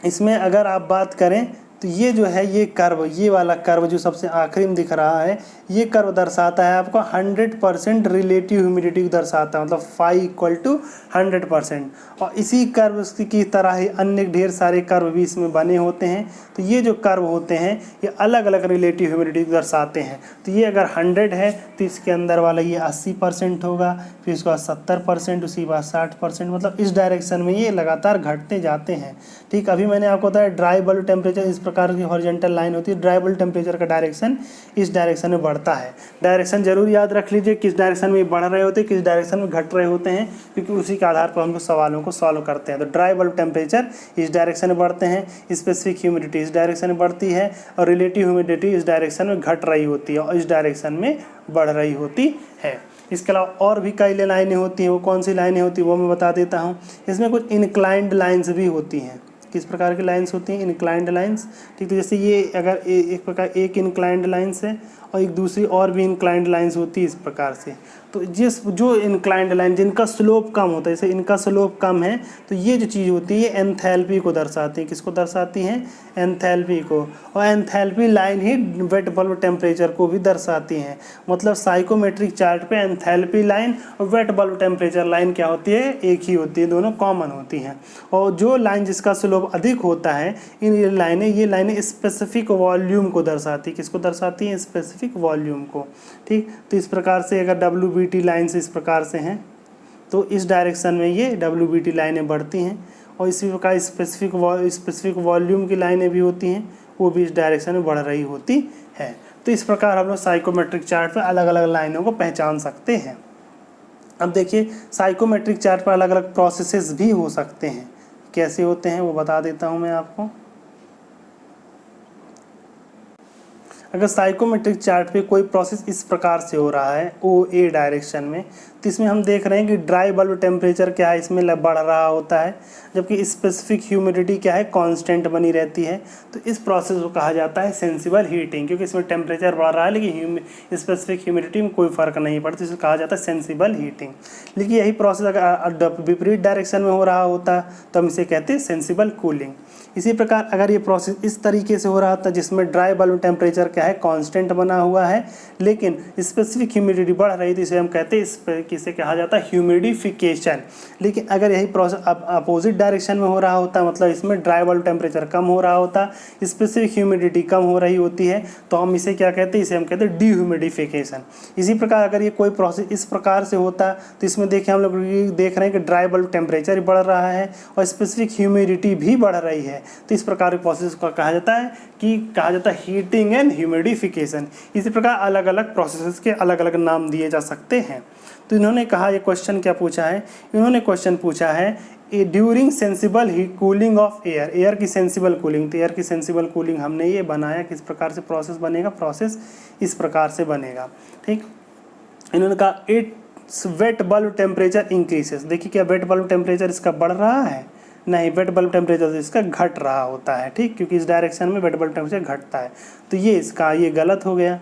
इसमें अगर आप बात करें तो ये जो है ये कर्व, ये वाला कर्व जो सबसे आखिरी में दिख रहा है, ये कर्व दर्शाता है आपको 100% रिलेटिव ह्यूमिडिटी को दर्शाता है, मतलब फाई इक्वल टू 100%। और इसी कर्व की तरह ही अन्य ढेर सारे कर्व भी इसमें बने होते हैं। तो ये जो कर्व होते हैं ये अलग अलग रिलेटिव ह्यूमिडिटी को दर्शाते हैं। तो ये अगर 100 है तो इसके अंदर वाला ये 80% होगा, फिर इसके बाद 70%, उसी बाद 60%, मतलब इस डायरेक्शन में ये लगातार घटते जाते हैं। ठीक, अभी मैंने आपको बताया ड्राई बल्ब टेम्परेचर इस प्रकार की हॉरिजॉन्टल लाइन होती है, ड्राई बल्ब टेम्परेचर का डायरेक्शन इस डायरेक्शन में बढ़ता है। डायरेक्शन जरूर याद रख लीजिए, किस डायरेक्शन में बढ़ रहे होते हैं, किस डायरेक्शन में घट रहे होते हैं, क्योंकि उसी के आधार पर हम लोग सवालों को सॉल्व करते हैं। तो ड्राई बल्ब टेम्परेचर इस डायरेक्शन में बढ़ते हैं, स्पेसिफिक ह्यूमिडिटी इस डायरेक्शन में बढ़ती है, और रिलेटिव ह्यूमिडिटी इस डायरेक्शन में घट रही होती है और इस डायरेक्शन में बढ़ रही होती है। इसके अलावा और भी कई लाइनें होती हैं, वो कौन सी लाइनें होती हैं वो मैं बता देता हूँ। इसमें कुछ इनक्लाइंड लाइन्स भी होती हैं। किस प्रकार की लाइन्स होती हैं? Inclined lines. ठीक, तो जैसे ये अगर एक प्रकार एक इनक्लाइंड लाइन्स है और एक दूसरी और भी इनक्लाइंड लाइन्स होती है इस प्रकार से। तो जो इनक्लाइंड लाइन जिनका स्लोप कम होता है, जैसे इनका स्लोप कम है, तो ये जो चीज़ होती है ये एंथैल्पी को दर्शाती है। किसको दर्शाती हैं? एंथैल्पी को। और एंथैल्पी लाइन ही वेट बल्ब टेम्परेचर को भी दर्शाती हैं। मतलब साइकोमेट्रिक चार्ट पे एंथैल्पी लाइन और वेट बल्ब टेम्परेचर लाइन क्या होती है? एक ही होती है, दोनों कॉमन होती हैं। और जो लाइन जिसका स्लोप अधिक होता है, ये लाइनें स्पेसिफिक वॉल्यूम को दर्शाती। किसको दर्शाती हैं? स्पेसिफिक वॉल्यूम को। ठीक, तो इस प्रकार से अगर WBT लाइन्स इस प्रकार से हैं तो इस डायरेक्शन में ये WBT लाइनें बढ़ती हैं, और इसी प्रकार स्पेसिफिक वॉल्यूम की लाइनें भी होती हैं, वो भी इस डायरेक्शन में बढ़ रही होती है। तो इस प्रकार हम लोग साइकोमेट्रिक चार्ट पर अलग अलग लाइनों को पहचान सकते हैं। अब देखिए साइकोमेट्रिक चार्ट पर अलग अलग प्रोसेसेस भी हो सकते हैं। कैसे होते हैं वो बता देता हूँ मैं आपको। अगर साइकोमेट्रिक चार्ट पे कोई प्रोसेस इस प्रकार से हो रहा है OA डायरेक्शन में, तो इसमें हम देख रहे हैं कि ड्राई बल्ब टेम्परेचर क्या है, इसमें बढ़ रहा होता है, जबकि स्पेसिफिक ह्यूमिडिटी क्या है, कांस्टेंट बनी रहती है। तो इस प्रोसेस को कहा जाता है सेंसिबल हीटिंग, क्योंकि इसमें टेम्परेचर बढ़ रहा है लेकिन स्पेसिफिक ह्यूमिडिटी में कोई फ़र्क नहीं पड़ता, इसे कहा जाता है सेंसिबल हीटिंग। लेकिन यही प्रोसेस अगर विपरीत डायरेक्शन में हो रहा होता तो हम इसे कहते हैं सेंसिबल कूलिंग। इसी प्रकार अगर ये प्रोसेस इस तरीके से हो रहा था जिसमें ड्राई बल्ब टेम्परेचर क्या है, कांस्टेंट बना हुआ है, लेकिन स्पेसिफिक ह्यूमिडिटी बढ़ रही थी, इसे हम कहते हैं किसे कहा जाता है? ह्यूमिडिफिकेशन। लेकिन अगर यही प्रोसेस अपोजिट डायरेक्शन में हो रहा होता, मतलब इसमें ड्राई बल्ब टेम्परेचर कम हो रहा होता, स्पेसिफिक ह्यूमिडिटी कम हो रही होती है, तो हम इसे क्या कहते हैं? इसे हम कहते हैं डीह्यूमिडिफिकेशन। इसी प्रकार अगर ये कोई प्रोसेस इस प्रकार से होता तो इसमें देखिए हम लोग देख रहे हैं कि ड्राई बल्ब टेम्परेचर बढ़ रहा है और स्पेसिफिक ह्यूमिडिटी भी बढ़ रही है। तो इस प्रकार के प्रोसेस को कहा जाता है हीटिंग एंड ह्यूमिडिफिकेशन। इसी प्रकार अलग अलग प्रोसेसेस के अलग अलग नाम दिए जा सकते हैं। तो इन्होंने कहा, ये क्वेश्चन क्या पूछा है? इन्होंने क्वेश्चन पूछा है during sensible cooling of air की सेंसिबल कूलिंग। तो एयर की सेंसिबल कूलिंग हमने ये बनाया, किस प्रकार से प्रोसेस बनेगा? प्रोसेस इस प्रकार से बनेगा। ठीक, इन्होंने कहा इट्स वेट बल्ब टेम्परेचर इंक्रीसेस। देखिए क्या वेट बल्ब टेम्परेचर इसका बढ़ रहा है? नहीं, वेट बल्ब टेम्परेचर इसका घट रहा होता है। ठीक, क्योंकि इस डायरेक्शन में वेट बल्ब टेम्परेचर घटता है, तो ये गलत हो गया।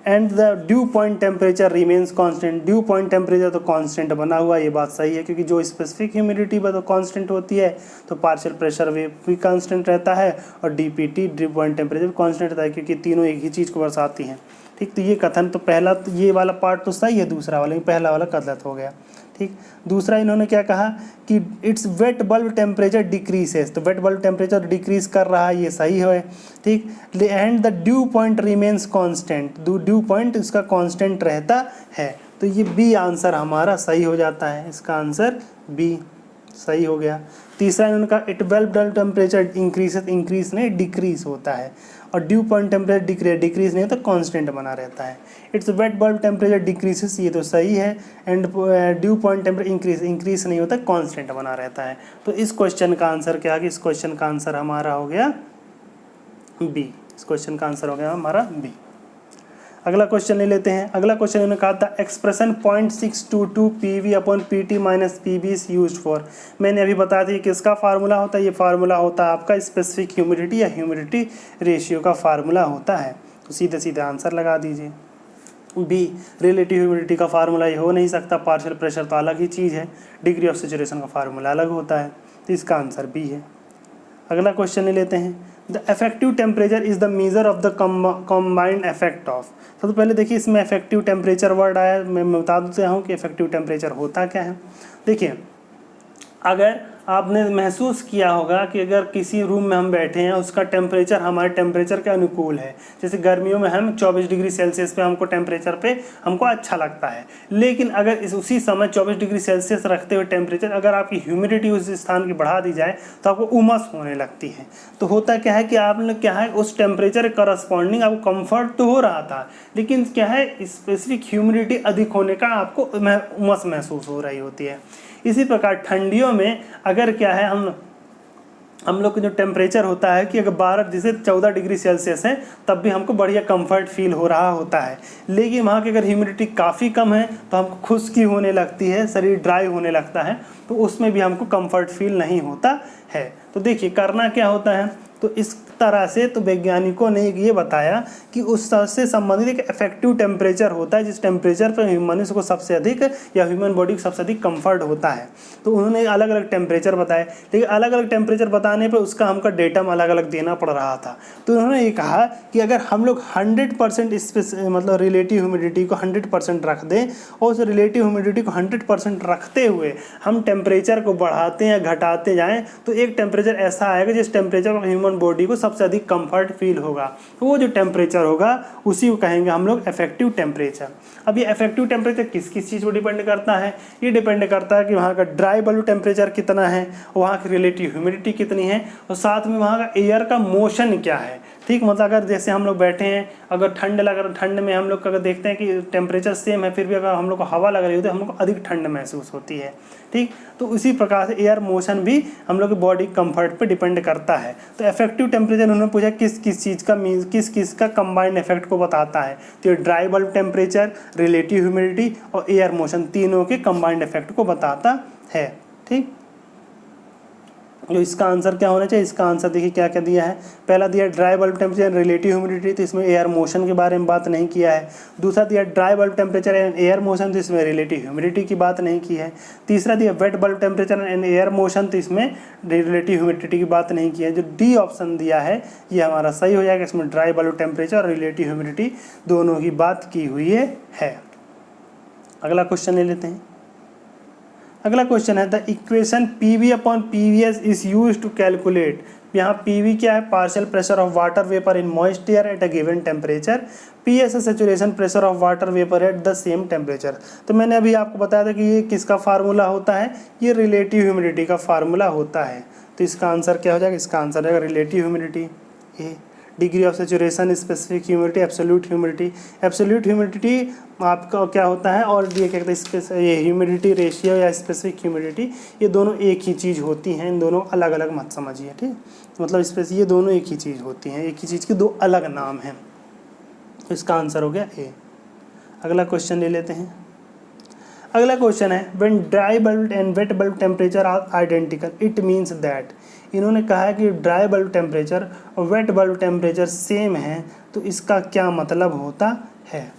And the dew point temperature remains constant. Due point temperature तो कांस्टेंट बना हुआ, ये बात सही है, क्योंकि जो स्पेसिफिक ह्यूमिडिटी तो कांस्टेंट होती है, तो पार्शियल प्रेशर वेव भी कांस्टेंट रहता है, और DPT ड्यू पॉइंट टेम्परेचर भी कांस्टेंट रहता है, क्योंकि तीनों एक ही चीज़ को दर्शाती हैं। ठीक, तो ये कथन तो पहला, तो ये वाला पार्ट तो सही है, दूसरा वाला पहला वाला गलत हो गया। ठीक, दूसरा इन्होंने क्या कहा कि इट्स वेट बल्ब टेम्परेचर डिक्रीसेस। तो वेट बल्ब टेम्परेचर डिक्रीज कर रहा है, ये सही है। ठीक, and the dew point remains constant. Due point इसका कांस्टेंट रहता है, तो ये बी आंसर हमारा सही हो जाता है। इसका आंसर बी सही हो गया। तीसरा इन्होंने कहा it wait bulb temperature increase नहीं डिक्रीज होता है, और ड्यू पॉइंट टेम्परेचर डिक्रीज नहीं होता, कांस्टेंट बना रहता है। Its weight bulb temperature decreases, ये तो सही है। And due point temperature increase नहीं होता, कांस्टेंट बना रहता है। तो इस क्वेश्चन का आंसर क्या है? इस क्वेश्चन का आंसर हमारा हो गया बी। इस क्वेश्चन का आंसर हो गया हमारा बी। अगला क्वेश्चन ले लेते हैं। अगला क्वेश्चन इन्होंने कहा था expression 0.622 PV/PT - PB is used for. मैंने अभी बताया था कि किसका फार्मूला होता है? ये फार्मूला होता है आपका स्पेसिफिक ह्यूमिडिटी या ह्यूमिडिटी रेशियो का फार्मूला होता है। तो सीधे सीधे आंसर लगा दीजिए। बी, रिलेटिव ह्यूमिडिटी का फार्मूला ये हो नहीं सकता, पार्शियल प्रेशर तो अलग ही चीज़ है, डिग्री ऑफ सैचुरेशन का फार्मूला अलग होता है, तो इसका आंसर बी है। अगला क्वेश्चन ले लेते हैं। The effective temperature is the measure of the combined effect of. सबसे पहले देखिए इसमें इफेक्टिव टेम्परेचर वर्ड आया, मैं बता देता हूँ कि इफेक्टिव टेम्परेचर होता क्या है। देखिए अगर आपने महसूस किया होगा कि अगर किसी रूम में हम बैठे हैं उसका टेम्परेचर हमारे टेम्परेचर के अनुकूल है, जैसे गर्मियों में हम 24 डिग्री सेल्सियस पे हमको टेम्परेचर पे हमको अच्छा लगता है, लेकिन अगर उसी समय 24 डिग्री सेल्सियस रखते हुए टेम्परेचर अगर आपकी ह्यूमिडिटी उस स्थान की बढ़ा दी जाए तो आपको उमस होने लगती है। तो होता क्या है कि आपने क्या है उस टेम्परेचर के करस्पॉन्डिंग आपको कम्फर्ट तो हो रहा था, लेकिन क्या है स्पेसिफिक ह्यूमिडिटी अधिक होने का आपको उमस महसूस हो रही होती है। इसी प्रकार ठंडियों में अगर क्या है हम लोग का जो टेम्परेचर होता है कि अगर 12 जैसे 14 डिग्री सेल्सियस है तब भी हमको बढ़िया कंफर्ट फील हो रहा होता है, लेकिन वहाँ की अगर ह्यूमिडिटी काफ़ी कम है तो हमको खुश्की होने लगती है, शरीर ड्राई होने लगता है, तो उसमें भी हमको कंफर्ट फील नहीं होता है। तो देखिए करना क्या होता है, तो इस तरह से तो वैज्ञानिकों ने ये बताया कि उस से संबंधित एक इफेक्टिव टेम्परेचर होता है जिस टेम्परेचर पर मनुष्य को सबसे अधिक या ह्यूमन बॉडी को सबसे अधिक कंफर्ट होता है। तो उन्होंने अलग अलग टेम्परेचर बताए, लेकिन अलग अलग टेम्परेचर बताने पर उसका हमका डेटा अलग अलग देना पड़ रहा था। तो उन्होंने ये कहा कि अगर हम लोग 100% मतलब रिलेटिव ह्यूमिडिटी को 100% रख दें और उस रिलेटिव ह्यूमिडिटी को 100% रखते हुए हम टेम्परेचर को बढ़ाते या घटाते जाएँ तो एक टेम्परेचर ऐसा आएगा जिस टेम्परेचर पर ह्यूमन बॉडी को सबसे अधिक कंफर्ट फील होगा। तो वो जो टेम्परेचर होगा उसी को कहेंगे हम लोग इफेक्टिव टेम्परेचर। अब ये इफेक्टिव टेम्परेचर किस किस चीज़ पर डिपेंड करता है, ये डिपेंड करता है कि वहाँ का ड्राई बल्ब टेम्परेचर कितना है, वहाँ की रिलेटिव ह्यूमिडिटी कितनी है, और साथ में वहाँ का एयर का मोशन क्या है। ठीक, मतलब अगर जैसे हम लोग बैठे हैं, अगर ठंड लग रहा, ठंड में हम लोग अगर देखते हैं कि टेम्परेचर सेम है फिर भी अगर हम लोग को हवा लग रही होती है हम लोग को अधिक ठंड महसूस होती है। ठीक, तो उसी प्रकार से एयर मोशन भी हम लोग की बॉडी कंफर्ट पे डिपेंड करता है। तो इफेक्टिव टेम्परेचर उन्होंने पूछा किस किस चीज़ का किस किस का कंबाइंड इफेक्ट को बताता है, तो ये dry bulb temperature, relative humidity और एयर मोशन तीनों के कंबाइंड इफेक्ट को बताता है। ठीक, जो इसका आंसर क्या होना चाहिए, इसका आंसर देखिए क्या क्या दिया है। पहला दिया dry bulb temperature relative humidity, तो इसमें एयर मोशन के बारे में बात नहीं किया है। दूसरा दिया dry bulb temperature and air motion, तो इसमें रिलेटिव ह्यूमिडिटी की बात नहीं की है। तीसरा दिया wait bulb temperature and air motion, तो इसमें रिलेटिव ह्यूमिडिटी की बात नहीं की है। जो डी ऑप्शन दिया है ये हमारा सही हो जाएगा, इसमें ड्राई बल्ब टेम्परेचर और रिलेटिव ह्यूमिडिटी दोनों की बात की हुई है। अगला क्वेश्चन ले लेते हैं। अगला क्वेश्चन है the equation PV upon PVS is use to calculate. यहाँ PV क्या है, partial pressure of water vapour in moist air at a given temperature. PS है saturation pressure of water vapour at the same temperature. तो मैंने अभी आपको बताया था कि ये किसका फार्मूला होता है, ये रिलेटिव ह्यूमिडिटी का फार्मूला होता है। तो इसका आंसर क्या हो जाएगा, इसका आंसर रहेगा relative humidity A. Degree of saturation specific humidity, absolute humidity. Absolute humidity आपका क्या होता है, और ये क्या कहते हैं ये ह्यूमिडिटी रेशियो या स्पेसिफिक ह्यूमिडिटी, ये दोनों एक ही चीज़ होती हैं, इन दोनों अलग अलग मत समझिए। ठीक, मतलब ये दोनों एक ही चीज़ होती हैं, एक ही चीज़ के दो अलग नाम हैं। तो इसका आंसर हो गया ए। अगला क्वेश्चन ले लेते हैं। अगला क्वेश्चन है when dry bulb and wet bulb temperature are identical it means that. इन्होंने कहा है कि ड्राई बल्ब टेम्परेचर और वेट बल्ब टेम्परेचर सेम है, तो इसका क्या मतलब होता है।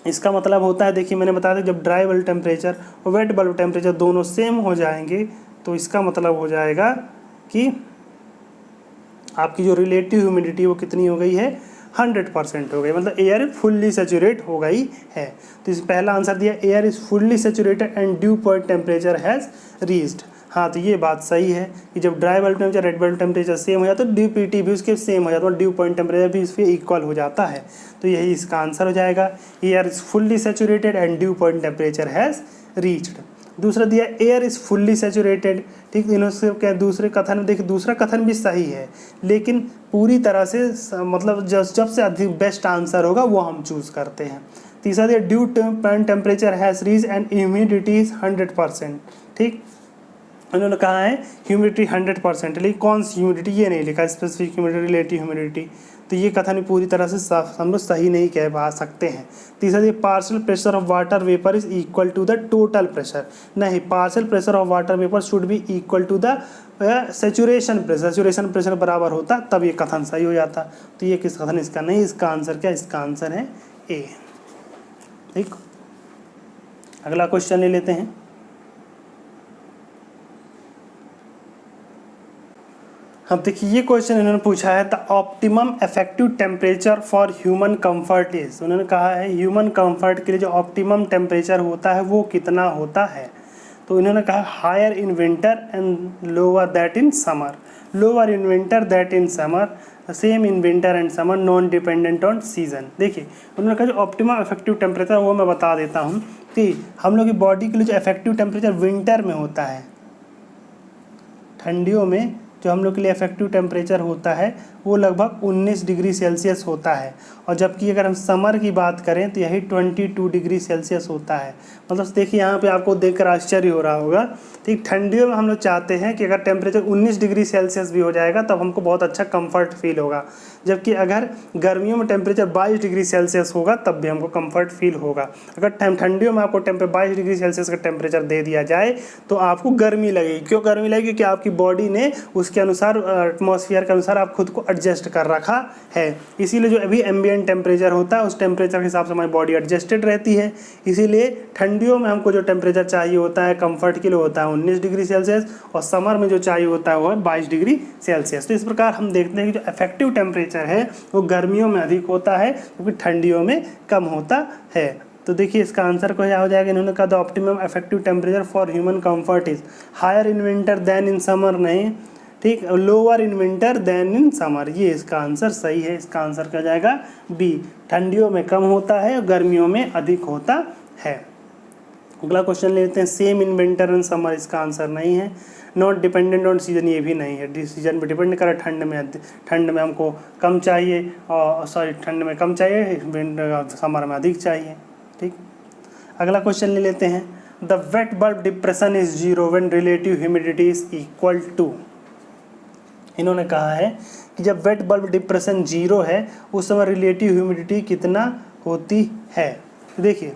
इसका मतलब होता है, देखिए मैंने बताया था जब ड्राई बल्ब टेम्परेचर और वेट बल्ब टेम्परेचर दोनों सेम हो जाएंगे तो इसका मतलब हो जाएगा कि आपकी जो रिलेटिव ह्यूमिडिटी वो कितनी हो गई है, 100% हो गई, मतलब एयर फुल्ली सेचुरेट हो गई है। तो इस पहला आंसर दिया air is fully saturated and due point temperature has reached. हाँ, तो ये बात सही है कि जब dry bulb temperature red bulb temperature same हो जाता है तो ड्यू पीटी भी उसके सेम हो जाता है, ड्यू पॉइंट टेम्परेचर भी इसके इक्वल हो जाता है। तो यही इसका आंसर हो जाएगा, air is fully saturated and due point temperature has reached. दूसरा दिया एयर इज़ फुल्ली सेचुरेटेड। ठीक, इन्होंने क्या दूसरे कथन में देखिए दूसरा कथन भी सही है, लेकिन पूरी तरह से मतलब जब से अधिक बेस्ट आंसर होगा वो हम चूज़ करते हैं। तीसरा दिया due point temperature has reach and humidity is 100%। ठीक, उन्होंने कहा है ह्यूमिडिटी 100%, लेकिन कौन सी ह्यूमिडिटी ये नहीं लिखा, स्पेसिफिक ह्यूमिडिटी, रिलेटिव ह्यूमिडिटी। तो ये कथन पूरी तरह से हम लोग सही नहीं कह पा सकते हैं। तीसरा ये partial pressure of water vapour is equal to the total pressure. नहीं, partial pressure of water vapour should be equal to the saturation pressure. Saturation pressure बराबर होता तब ये कथन सही हो जाता। तो ये किस कथन इसका नहीं, इसका आंसर क्या, इसका आंसर है ए। ठीक, अगला क्वेश्चन ले लेते हैं। अब देखिए ये क्वेश्चन इन्होंने पूछा है, the optimum effective temperature for human comfort is. उन्होंने कहा है ह्यूमन कंफर्ट के लिए जो ऑप्टिमम टेम्परेचर होता है वो कितना होता है। तो इन्होंने कहा higher in winter and lower that in summer, lower in winter that in summer, same in winter and summer, non dependent on season. देखिए उन्होंने कहा जो ऑप्टिमम इफेक्टिव टेम्परेचर वो मैं बता देता हूँ कि हम लोग की बॉडी के लिए जो इफेक्टिव टेम्परेचर विंटर में होता है, ठंडियों में जो हम लोग के लिए इफेक्टिव टेम्परेचर होता है वो लगभग 19 डिग्री सेल्सियस होता है, और जबकि अगर हम समर की बात करें तो यही 22 डिग्री सेल्सियस होता है। मतलब देखिए यहाँ पे आपको देखकर आश्चर्य हो रहा होगा, ठीक ठंडियों में हम लोग चाहते हैं कि अगर टेम्परेचर 19 डिग्री सेल्सियस भी हो जाएगा तब हमको बहुत अच्छा कंफर्ट फील होगा, जबकि अगर गर्मियों में टेम्परेचर 22 डिग्री सेल्सियस होगा तब भी हमको कंफर्ट फील होगा। अगर ठंडियों में आपको 22 डिग्री सेल्सियस का टेम्परेचर दे दिया जाए तो आपको गर्मी लगेगी। क्यों गर्मी लगेगी? क्योंकि आपकी बॉडी ने उसके अनुसार एटमॉस्फेयर के अनुसार आप खुद को एडजस्ट कर रखा है। इसीलिए जो अभी एम्बिएंट टेम्परेचर होता है उस टेम्परेचर के हिसाब से हमारी बॉडी एडजस्टेड रहती है। इसीलिए ठंडियों में हमको जो टेम्परेचर चाहिए होता है कंफर्ट के लिए होता है 19 डिग्री सेल्सियस, और समर में जो चाहिए होता है वो है 22 डिग्री सेल्सियस। तो इस प्रकार हम देखते हैं कि जो इफेक्टिव टेम्परेचर है वो गर्मियों में अधिक होता है क्योंकि ठंडियों में कम होता है। तो देखिए इसका आंसर क्या हो जाएगा, इन्होंने कहा the optimum effective temperature for human comfort is higher in winter than in summer, नहीं ठीक, lower in winter than in summer. ये इसका आंसर सही है। इसका आंसर क्या जाएगा बी, ठंडियों में कम होता है और गर्मियों में अधिक होता है। अगला क्वेश्चन लेते हैं, same in winter and summer, इसका आंसर नहीं है। नॉट डिपेंडेंट ऑन सीजन, ये भी नहीं है, सीजन पर डिपेंड करे। ठंड में हमको कम चाहिए, और सॉरी ठंड में कम चाहिए, समर में अधिक चाहिए। ठीक, अगला क्वेश्चन ले लेते हैं, the wet bulb depression is zero when relative humidity is equal to. इन्होंने कहा है कि जब वेट बल्ब डिप्रेशन जीरो है उस समय रिलेटिव ह्यूमिडिटी कितना होती है। देखिए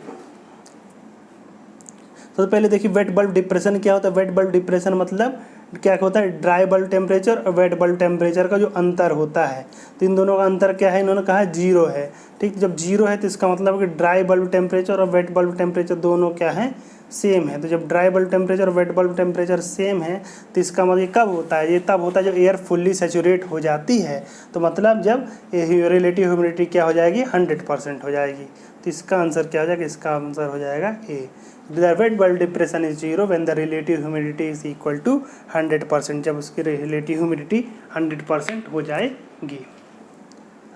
सबसे पहले देखिए वेट बल्ब डिप्रेशन क्या होता है। वेट बल्ब डिप्रेशन मतलब क्या होता है, ड्राई बल्ब टेम्परेचर और वेट बल्ब टेम्परेचर का जो अंतर होता है, तो इन दोनों का अंतर क्या है, इन्होंने कहा जीरो है। ठीक, जब जीरो है तो इसका मतलब कि ड्राई बल्ब टेम्परेचर और वेट बल्ब टेम्परेचर दोनों क्या है, सेम है। तो जब ड्राई बल्ब टेम्परेचर और वेट बल्ब टेम्परेचर सेम है तो इसका मतलब ये कब होता है, ये तब होता है जब एयर फुल्ली सैचुरेट हो जाती है। तो मतलब जब रिलेटिव ह्यूमिडिटी क्या हो जाएगी, 100% हो जाएगी। तो इसका आंसर क्या हो जाएगा, इसका आंसर हो जाएगा A, the wet bulb depression is zero when the relative humidity is equal to 100%, जब उसकी रिलेटिव ह्यूमिडिटी 100% हो जाएगी।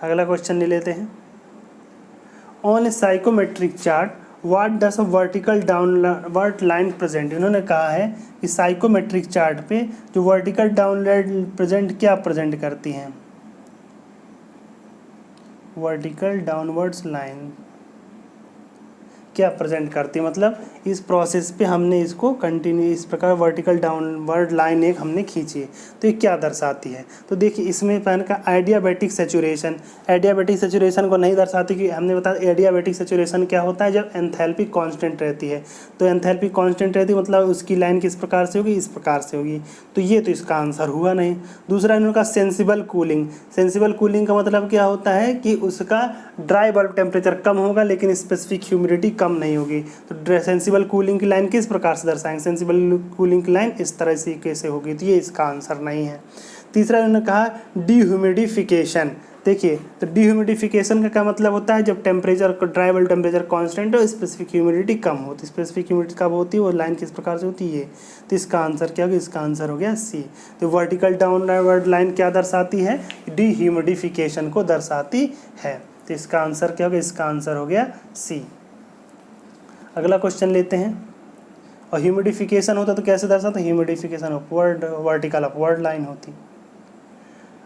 अगला क्वेश्चन ले लेते हैं, on psychrometric chart what does a vertical downward line present. इन्होंने कहा है कि साइकोमेट्रिक चार्ट पे जो वर्टिकल डाउनवर्ड प्रेजेंट क्या प्रेजेंट करती हैं, वर्टिकल डाउनवर्ड्स लाइन क्या प्रेजेंट करती है। मतलब इस प्रोसेस पे हमने इसको कंटिन्यू इस प्रकार वर्टिकल डाउनवर्ड लाइन एक हमने खींची है, तो ये क्या दर्शाती है। तो देखिए इसमें पहले का एडियाबैटिक सैचुरेशन, एडियाबैटिक सैचुरेशन को नहीं दर्शाती कि हमने बताया एडियाबैटिक सैचुरेशन क्या होता है, जब एंथैल्पी कांस्टेंट रहती है। तो एंथैल्पी कांस्टेंट रहती है मतलब उसकी लाइन किस प्रकार से होगी, इस प्रकार से होगी। तो ये तो इसका आंसर हुआ नहीं। दूसरा इन्होंने कहा सेंसिबल कूलिंग, सेंसिबल कूलिंग का मतलब क्या होता है कि उसका ड्राई बल्ब टेम्परेचर कम होगा लेकिन स्पेसिफिक ह्यूमिडिटी कम नहीं होगी। तो सेंसिबल कूलिंग की लाइन किस प्रकार से दर्शाएंगे, सेंसिबल कूलिंग की लाइन इस तरह से कैसे होगी, तो ये इसका आंसर नहीं है। तीसरा उन्होंने कहा डीह्यूमिडिफिकेशन। देखिए तो डीह्यूमिडिफिकेशन का क्या मतलब होता है, जब temperature dry bulb temperature constant हो, स्पेसिफिक ह्यूमिडिटी कम हो। तो स्पेसिफिक ह्यूमिडिटी कब होती है, वो लाइन किस प्रकार से होती है, तो इसका आंसर क्या होगा, इसका आंसर हो गया सी। तो वर्टिकल डाउनवर्ड लाइन क्या दर्शाती है, डीह्यूमिडिफिकेशन को दर्शाती है। तो इसका आंसर क्या होगा, इसका आंसर हो गया सी। अगला क्वेश्चन लेते हैं, और ह्यूमिडिफिकेशन होता तो कैसे दर्शाता, humidification upward vertical upward line होती।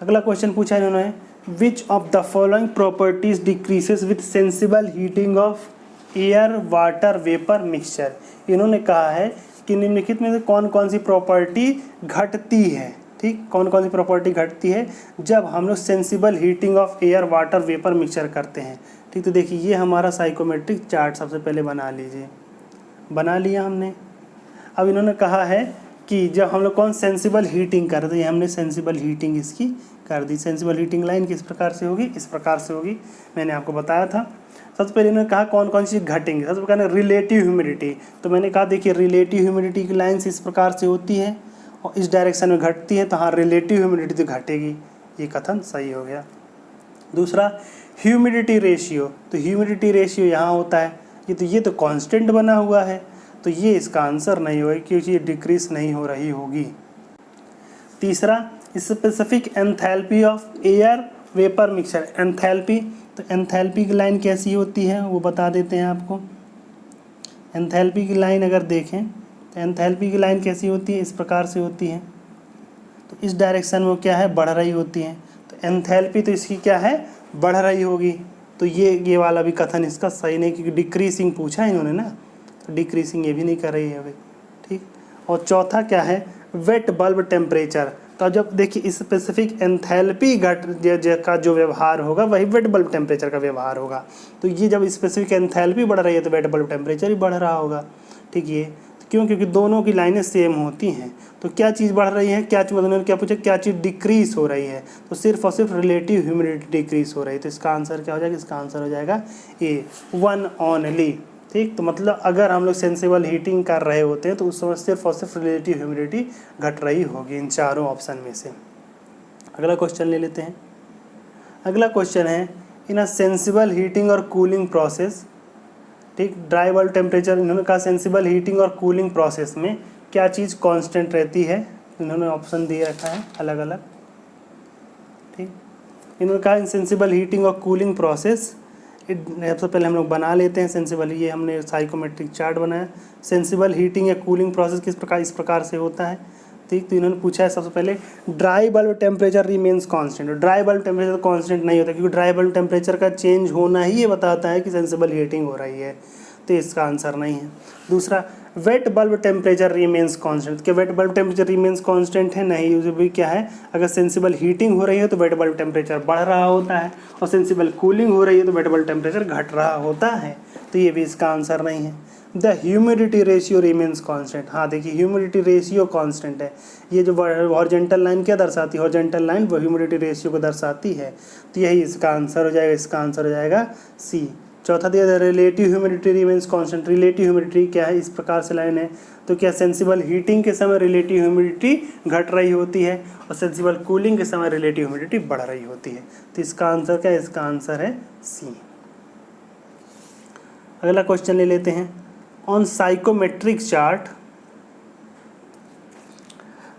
अगला क्वेश्चन पूछा इन्होंने, which of the following properties decreases with sensible heating of air water vapour mixture. इन्होंने कहा है कि निम्नलिखित में से कौन कौन सी प्रॉपर्टी घटती है। ठीक, कौन कौन सी प्रॉपर्टी घटती है जब हम लोग sensible heating of air water vapour mixture करते हैं। ठीक, तो देखिए ये हमारा साइकोमेट्रिक चार्ट सबसे पहले बना लीजिए, बना लिया हमने। अब इन्होंने कहा है कि जब हम लोग कौन सेंसिबल हीटिंग कर रहे हैं, हमने सेंसिबल हीटिंग इसकी कर दी। सेंसिबल हीटिंग लाइन किस प्रकार से होगी, इस प्रकार से होगी, मैंने आपको बताया था। सबसे पहले इन्होंने कहा कौन कौन सी घटेंगे, सबसे पहले रिलेटिव ह्यूमिडिटी। तो मैंने कहा देखिए रिलेटिव ह्यूमिडिटी की लाइन्स इस प्रकार से होती है, और इस डायरेक्शन में घटती है तो हाँ रिलेटिव ह्यूमिडिटी तो घटेगी, ये कथन सही हो गया। दूसरा ह्यूमिडिटी रेशियो, तो ह्यूमिडिटी रेशियो यहाँ होता है, ये तो कांस्टेंट बना हुआ है, तो ये इसका आंसर नहीं होगा क्योंकि ये डिक्रीज नहीं हो रही होगी। तीसरा specific enthalpy of air vapour mixture, enthalpy, तो एंथैल्पी की लाइन कैसी होती है वो बता देते हैं आपको। एंथैल्पी की लाइन अगर देखें तो एंथैल्पी की लाइन कैसी होती है, इस प्रकार से होती है, तो इस डायरेक्शन में क्या है बढ़ रही होती है, तो एंथैल्पी तो इसकी क्या है बढ़ रही होगी, तो ये वाला भी कथन इसका सही नहीं क्योंकि डिक्रीसिंग पूछा है इन्होंने ना, तो डिक्रीसिंग ये भी नहीं कर रही है अभी, ठीक। और चौथा क्या है वेट बल्ब टेम्परेचर, तो जब देखिए स्पेसिफिक एंथैल्पी घट का जो व्यवहार होगा वही वेट बल्ब टेम्परेचर का व्यवहार होगा, तो ये जब स्पेसिफिक एंथैल्पी बढ़ रही है तो वेट बल्ब टेम्परेचर ही बढ़ रहा होगा, ठीक। ये क्यों, क्योंकि दोनों की लाइनें सेम होती हैं, तो क्या चीज़ बढ़ रही है, क्या चीज़ उन्होंने क्या पूछा, क्या चीज़ डिक्रीज हो रही है, तो सिर्फ और सिर्फ रिलेटिव ह्यूमिडिटी डिक्रीज हो रही है, तो इसका आंसर क्या हो जाएगा, इसका आंसर हो जाएगा ए, वन ओनली, ठीक। तो मतलब अगर हम लोग सेंसिबल हीटिंग कर रहे होते हैं तो उस समय सिर्फ और सिर्फ रिलेटिव ह्यूमिडिटी घट रही होगी इन चारों ऑप्शन में से। अगला क्वेश्चन ले लेते हैं। अगला क्वेश्चन है इन अ सेंसिबल हीटिंग और कूलिंग प्रोसेस, ठीक, ड्राई बल्ब टेम्परेचर, इन्होंने कहा सेंसिबल हीटिंग और कूलिंग प्रोसेस में क्या चीज़ कांस्टेंट रहती है, इन्होंने ऑप्शन दिए रखा है अलग अलग, ठीक। इन्होंने कहा इनसेंसिबल हीटिंग और कूलिंग प्रोसेस, सबसे पहले हम लोग बना लेते हैं सेंसिबल, ये हमने साइकोमेट्रिक चार्ट बनाया। सेंसिबल हीटिंग या कूलिंग प्रोसेस किस प्रकार, इस प्रकार से होता है, ठीक। तो इन्होंने पूछा है सबसे पहले dry bulb temperature remains constant, dry bulb temperature constant नहीं होता क्योंकि ड्राई बल्ब टेम्परेचर का चेंज होना ही ये बताता है कि सेंसिबल हीटिंग हो रही है, तो इसका आंसर नहीं है। दूसरा wet bulb temperature remains constant, क्या wet bulb temperature remains constant है, नहीं, उसे भी क्या है अगर सेंसिबल हीटिंग हो रही है तो वेट बल्ब टेम्परेचर बढ़ रहा होता है और सेंसिबल कूलिंग हो रही है तो वेट बल्ब टेम्परेचर घट रहा होता है, तो ये भी इसका आंसर नहीं है। The humidity ratio remains constant, हाँ देखिए ह्यूमिडिटी रेशियो कांस्टेंट है, ये जो हॉरिजॉन्टल लाइन क्या दर्शाती है, हॉरिजॉन्टल लाइन वो ह्यूमिडिटी रेशियो को दर्शाती है, तो यही इसका आंसर हो जाएगा, इसका आंसर हो जाएगा सी। चौथा दिया था relative humidity remains constant, relative humidity क्या है, इस प्रकार से लाइन है, तो क्या सेंसिबल हीटिंग के समय रिलेटिव ह्यूमिडिटी घट रही होती है और सेंसिबल कूलिंग के समय रिलेटिव ह्यूमिडिटी बढ़ रही होती है, तो इसका आंसर क्या है, इसका आंसर है सी। अगला क्वेश्चन ले लेते हैं। On psychrometric chart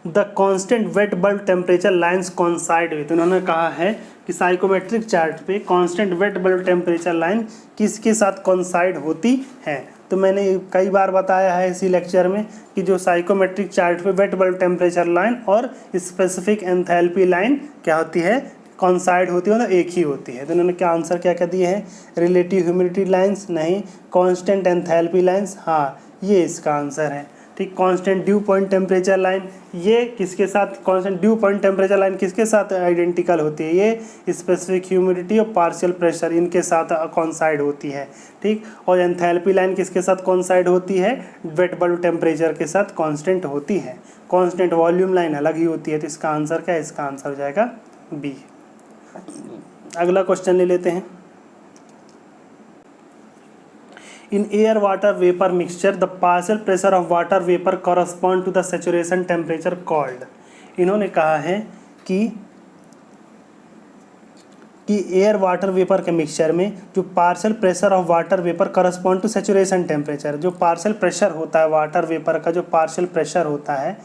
the constant wet bulb temperature lines coincide with, उन्होंने कहा है कि साइकोमेट्रिक चार्ट पे constant wet bulb temperature line किसके साथ कॉन्साइड होती है, तो मैंने कई बार बताया है इसी लेक्चर में कि जो साइकोमेट्रिक चार्ट पे वेट बल्ब टेम्परेचर लाइन और स्पेसिफिक एंथैल्पी लाइन क्या होती है, कॉन्साइड होती है, मतलब एक ही होती है, तो उन्होंने क्या आंसर क्या क्या दिए हैं, रिलेटिव ह्यूमिडिटी लाइंस नहीं, कांस्टेंट एंथैल्पी लाइंस, हाँ ये इसका आंसर है, ठीक। Constant due point temperature line ये किसके साथ, constant due point temperature line किसके साथ आइडेंटिकल होती है, ये स्पेसिफिक ह्यूमिडिटी और पार्शियल प्रेशर इनके साथ कॉन्साइड होती है, ठीक। और एंथैल्पी लाइन किसके साथ कॉन्साइड होती है, वेट बल्ब टेम्परेचर के साथ कांस्टेंट होती है, कांस्टेंट वॉल्यूम लाइन अलग ही होती है, तो इसका आंसर क्या है, इसका आंसर हो जाएगा बी। अगला क्वेश्चन ले लेते हैं। In air water vapour mixture the partial pressure of water vapour correspond to the saturation temperature called, इन्होंने कहा है कि एयर वाटर वेपर के मिक्सचर में जो partial pressure of water vapour correspond to saturation temperature, जो पार्शियल प्रेशर होता है वाटर वेपर का, जो पार्शियल प्रेशर होता है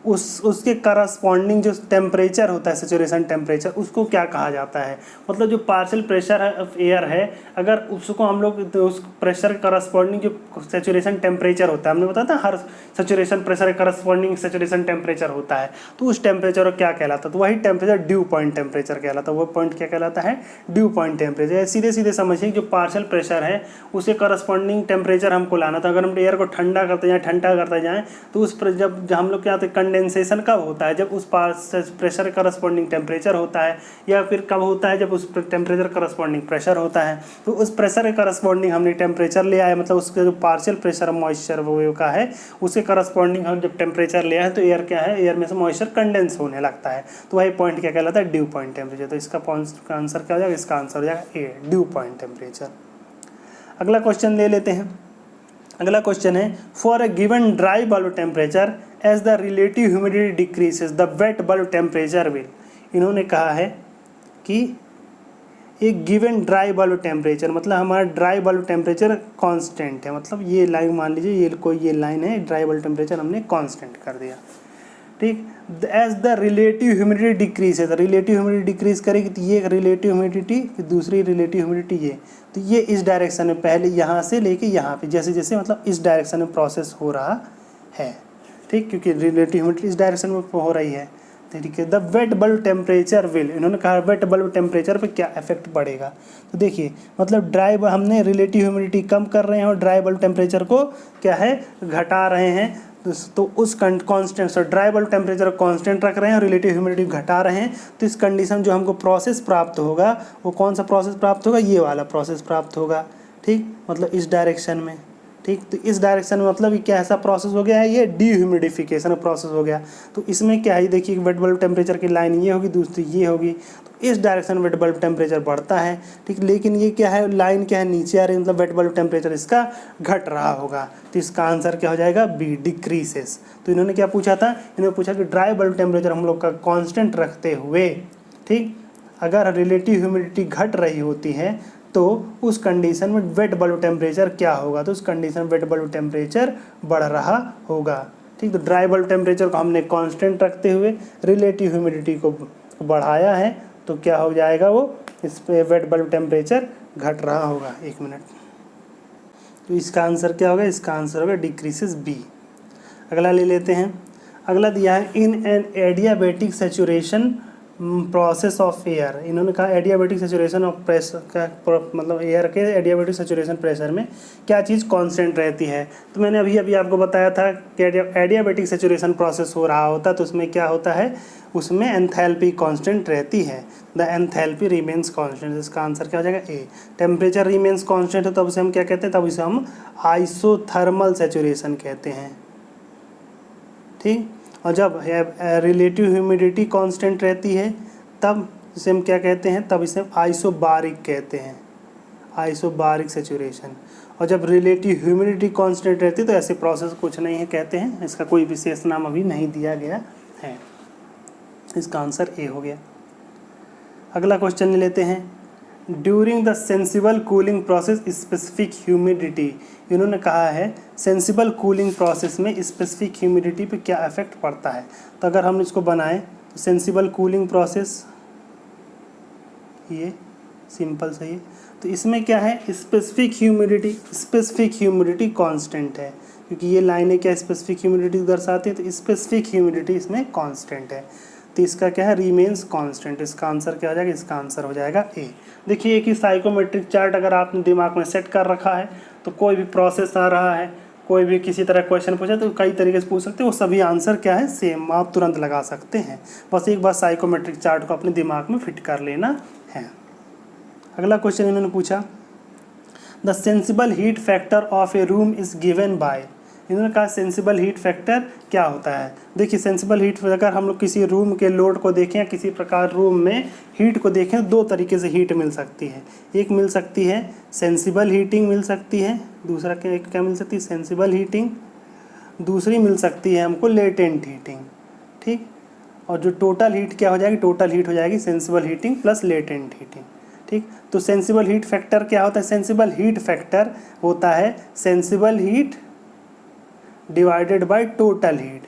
उसके करस्पॉन्डिंग जो टेम्परेचर होता है सैचुरेशन टेम्परेचर, उसको क्या कहा जाता है, मतलब जो पार्शियल प्रेशर है एयर है अगर उसको हम लोग तो उस प्रेशर करस्पॉन्डिंग जो सैचुरेशन टेम्परेचर होता है, हमने बताया था हर saturation pressure corresponding saturation temperature होता है, तो उस टेम्परेचर को क्या कहलाता है, तो वही टेम्परेचर ड्यू पॉइंट टेम्परेचर कहलाता है, वो पॉइंट क्या कहलाता है, ड्यू पॉइंट टेम्परेचर। सीधे सीधे समझिए जो पार्शियल प्रेशर है उसे करस्पॉन्डिंग टेम्परेचर हमको लाना था, अगर हम एयर को ठंडा करते जाएँ तो उस जब हम लोग क्या होते हैं कंडेंसेशन कब होता है, जब उस प्रेशर करस्पॉन्डिंग टेम्परेचर होता है, या फिर कब होता है जब उस टेम्परेचर करस्पॉन्डिंग प्रेशर होता है, तो उस प्रेशर के करस्पॉन्डिंग हमने टेम्परेचर ले आया, मतलब उसका जो पार्शियल प्रेशर मॉइस्चर वेव का है उसे करस्पॉन्डिंग हम जब टेम्परेचर ले आए तो एयर क्या है, एयर में से मॉइस्चर कंडेंस होने लगता है, तो वही पॉइंट क्या कहलाता है, ड्यू पॉइंट टेम्परेचर, तो इसका आंसर क्या हो जाएगा, इसका आंसर हो जाएगा ए, ड्यू पॉइंट टेम्परेचर। अगला क्वेश्चन ले लेते हैं। अगला क्वेश्चन है, for a given dry bulb temperature as the relative humidity decreases the wet bulb temperature will. इन्होंने कहा है कि एक गिवन ड्राई बल्ब टेम्परेचर, मतलब हमारा ड्राई बल्ब टेम्परेचर कांस्टेंट है, मतलब ये लाइन मान लीजिए ये लाइन है, ड्राई बल्ब टेम्परेचर हमने कांस्टेंट कर दिया, ठीक। As the relative humidity decrease है, तो रिलेटिव ह्यूमिडिटी डिक्रीज करेगी तो ये रिलेटिव ह्यूमिडिटी, दूसरी रिलेटिव ह्यूमिडिटी ये, तो ये इस डायरेक्शन में, पहले यहाँ से लेके यहाँ पे जैसे जैसे मतलब इस डायरेक्शन में प्रोसेस हो रहा है, ठीक, क्योंकि रिलेटिव ह्यूमिडिटी इस डायरेक्शन में हो रही है, ठीक है। The wet bulb temperature will, इन्होंने कहा वेट बल्ब टेम्परेचर पे क्या इफेक्ट पड़ेगा, तो देखिए मतलब ड्राई हमने रिलेटिव ह्यूमिडिटी कम कर रहे हैं और ड्राई बल्ब टेम्परेचर को क्या है घटा रहे हैं, तो उस कांस्टेंट से ड्राई बल्ब टेम्परेचर कांस्टेंट रख रहे हैं और रिलेटिव ह्यूमिडिटी घटा रहे हैं, तो इस कंडीशन जो हमको प्रोसेस प्राप्त होगा वो कौन सा प्रोसेस प्राप्त होगा, ये वाला प्रोसेस प्राप्त होगा, ठीक, मतलब इस डायरेक्शन में, ठीक। तो इस डायरेक्शन में मतलब ये क्या ऐसा प्रोसेस हो गया है, ये डीह्यूमिडिफिकेशन प्रोसेस हो गया। तो इसमें क्या है, देखिए वेट बल्ब टेम्परेचर की लाइन ये होगी, दूसरी ये होगी, तो इस डायरेक्शन में वेट बल्ब टेम्परेचर बढ़ता है, ठीक। लेकिन ये क्या है, लाइन क्या है नीचे आ रही है, मतलब वेट बल्ब टेम्परेचर इसका घट रहा होगा, तो इसका आंसर क्या हो जाएगा, बी, डिक्रीसेस। तो इन्होंने क्या पूछा था, इन्होंने पूछा कि ड्राई बल्ब टेम्परेचर हम लोग का कॉन्स्टेंट रखते हुए, ठीक, अगर रिलेटिव ह्यूमिडिटी घट रही होती है तो उस कंडीशन में वेट बल्ब टेम्परेचर क्या होगा, तो उस कंडीशन में वेट बल्ब टेम्परेचर बढ़ रहा होगा, ठीक। तो ड्राई बल्ब टेम्परेचर को हमने कांस्टेंट रखते हुए रिलेटिव ह्यूमिडिटी को बढ़ाया है, तो क्या हो जाएगा, वो इस पे वेट बल्ब टेम्परेचर घट रहा होगा। एक मिनट, तो इसका आंसर क्या होगा, इसका आंसर होगा डिक्रीसेस बी। अगला ले लेते हैं, अगला दिया है in an adiabatic saturation process of air. इन्होंने कहा एडियाबेटिक सेचुरेशन ऑफ प्रेशर का मतलब एयर के एडियाबेटिक सेचुरेशन प्रेशर में क्या चीज़ कांस्टेंट रहती है, तो मैंने अभी आपको बताया था कि एडियाबेटिक सेचुरेशन प्रोसेस हो रहा होता तो उसमें क्या होता है, उसमें एंथैल्पी कांस्टेंट रहती है, द एंथैल्पी रिमेन्स कांस्टेंट। इसका आंसर क्या हो जाएगा, ए। टेम्परेचर रिमेन्स कांस्टेंट है तब उसे हम क्या कहते हैं, तब उसे हम आइसोथर्मल सेचुरेशन कहते हैं, ठीक। और जब रिलेटिव ह्यूमिडिटी कांस्टेंट रहती है तब इसे हम क्या कहते हैं, तब इसे आइसोबारिक कहते हैं, आइसोबारिक सेचुरेशन। और जब रिलेटिव ह्यूमिडिटी कांस्टेंट रहती है तो ऐसे प्रोसेस कुछ नहीं है कहते हैं, इसका कोई विशेष नाम अभी नहीं दिया गया है। इसका आंसर ए हो गया। अगला क्वेश्चन ले लेते हैं, during the sensible cooling process specific humidity. इन्होंने कहा है सेंसिबल कूलिंग प्रोसेस में स्पेसिफिक ह्यूमिडिटी पे क्या इफेक्ट पड़ता है, तो अगर हम इसको बनाएं तो सेंसिबल कूलिंग प्रोसेस, ये सिंपल सही है, तो इसमें क्या है, स्पेसिफिक ह्यूमिडिटी कांस्टेंट है, क्योंकि ये लाइनें क्या स्पेसिफिक ह्यूमिडिटी दर्शाती है, तो स्पेसिफिक ह्यूमिडिटी इसमें कांस्टेंट है, तो इसका क्या है, रिमेन्स कांस्टेंट। इसका आंसर क्या हो जाएगा, इसका आंसर हो जाएगा ए। देखिए एक ही साइकोमेट्रिक चार्ट अगर आपने दिमाग में सेट कर रखा है तो कोई भी प्रोसेस आ रहा है, कोई भी किसी तरह क्वेश्चन पूछे तो कई तरीके से पूछ सकते हैं, वो सभी आंसर क्या है, सेम, आप तुरंत लगा सकते हैं, बस एक बार साइकोमेट्रिक चार्ट को अपने दिमाग में फिट कर लेना है। अगला क्वेश्चन इन्होंने पूछा, the sensible heat factor of A room is given by. इन्होंने कहा सेंसिबल हीट फैक्टर क्या होता है। देखिए सेंसिबल हीट, अगर हम लोग किसी रूम के लोड को देखें या किसी प्रकार रूम में हीट को देखें, दो तरीके से हीट मिल सकती है। एक मिल सकती है सेंसिबल हीटिंग मिल सकती है, दूसरा क्या मिल सकती है, सेंसिबल हीटिंग, दूसरी मिल सकती है हमको लेटेंट हीटिंग, ठीक। और जो टोटल हीट क्या हो जाएगी, टोटल हीट हो जाएगी sensible heating plus latent heating, ठीक। तो सेंसिबल हीट फैक्टर क्या होता है, सेंसिबल हीट फैक्टर होता है sensible heat divided by total heat,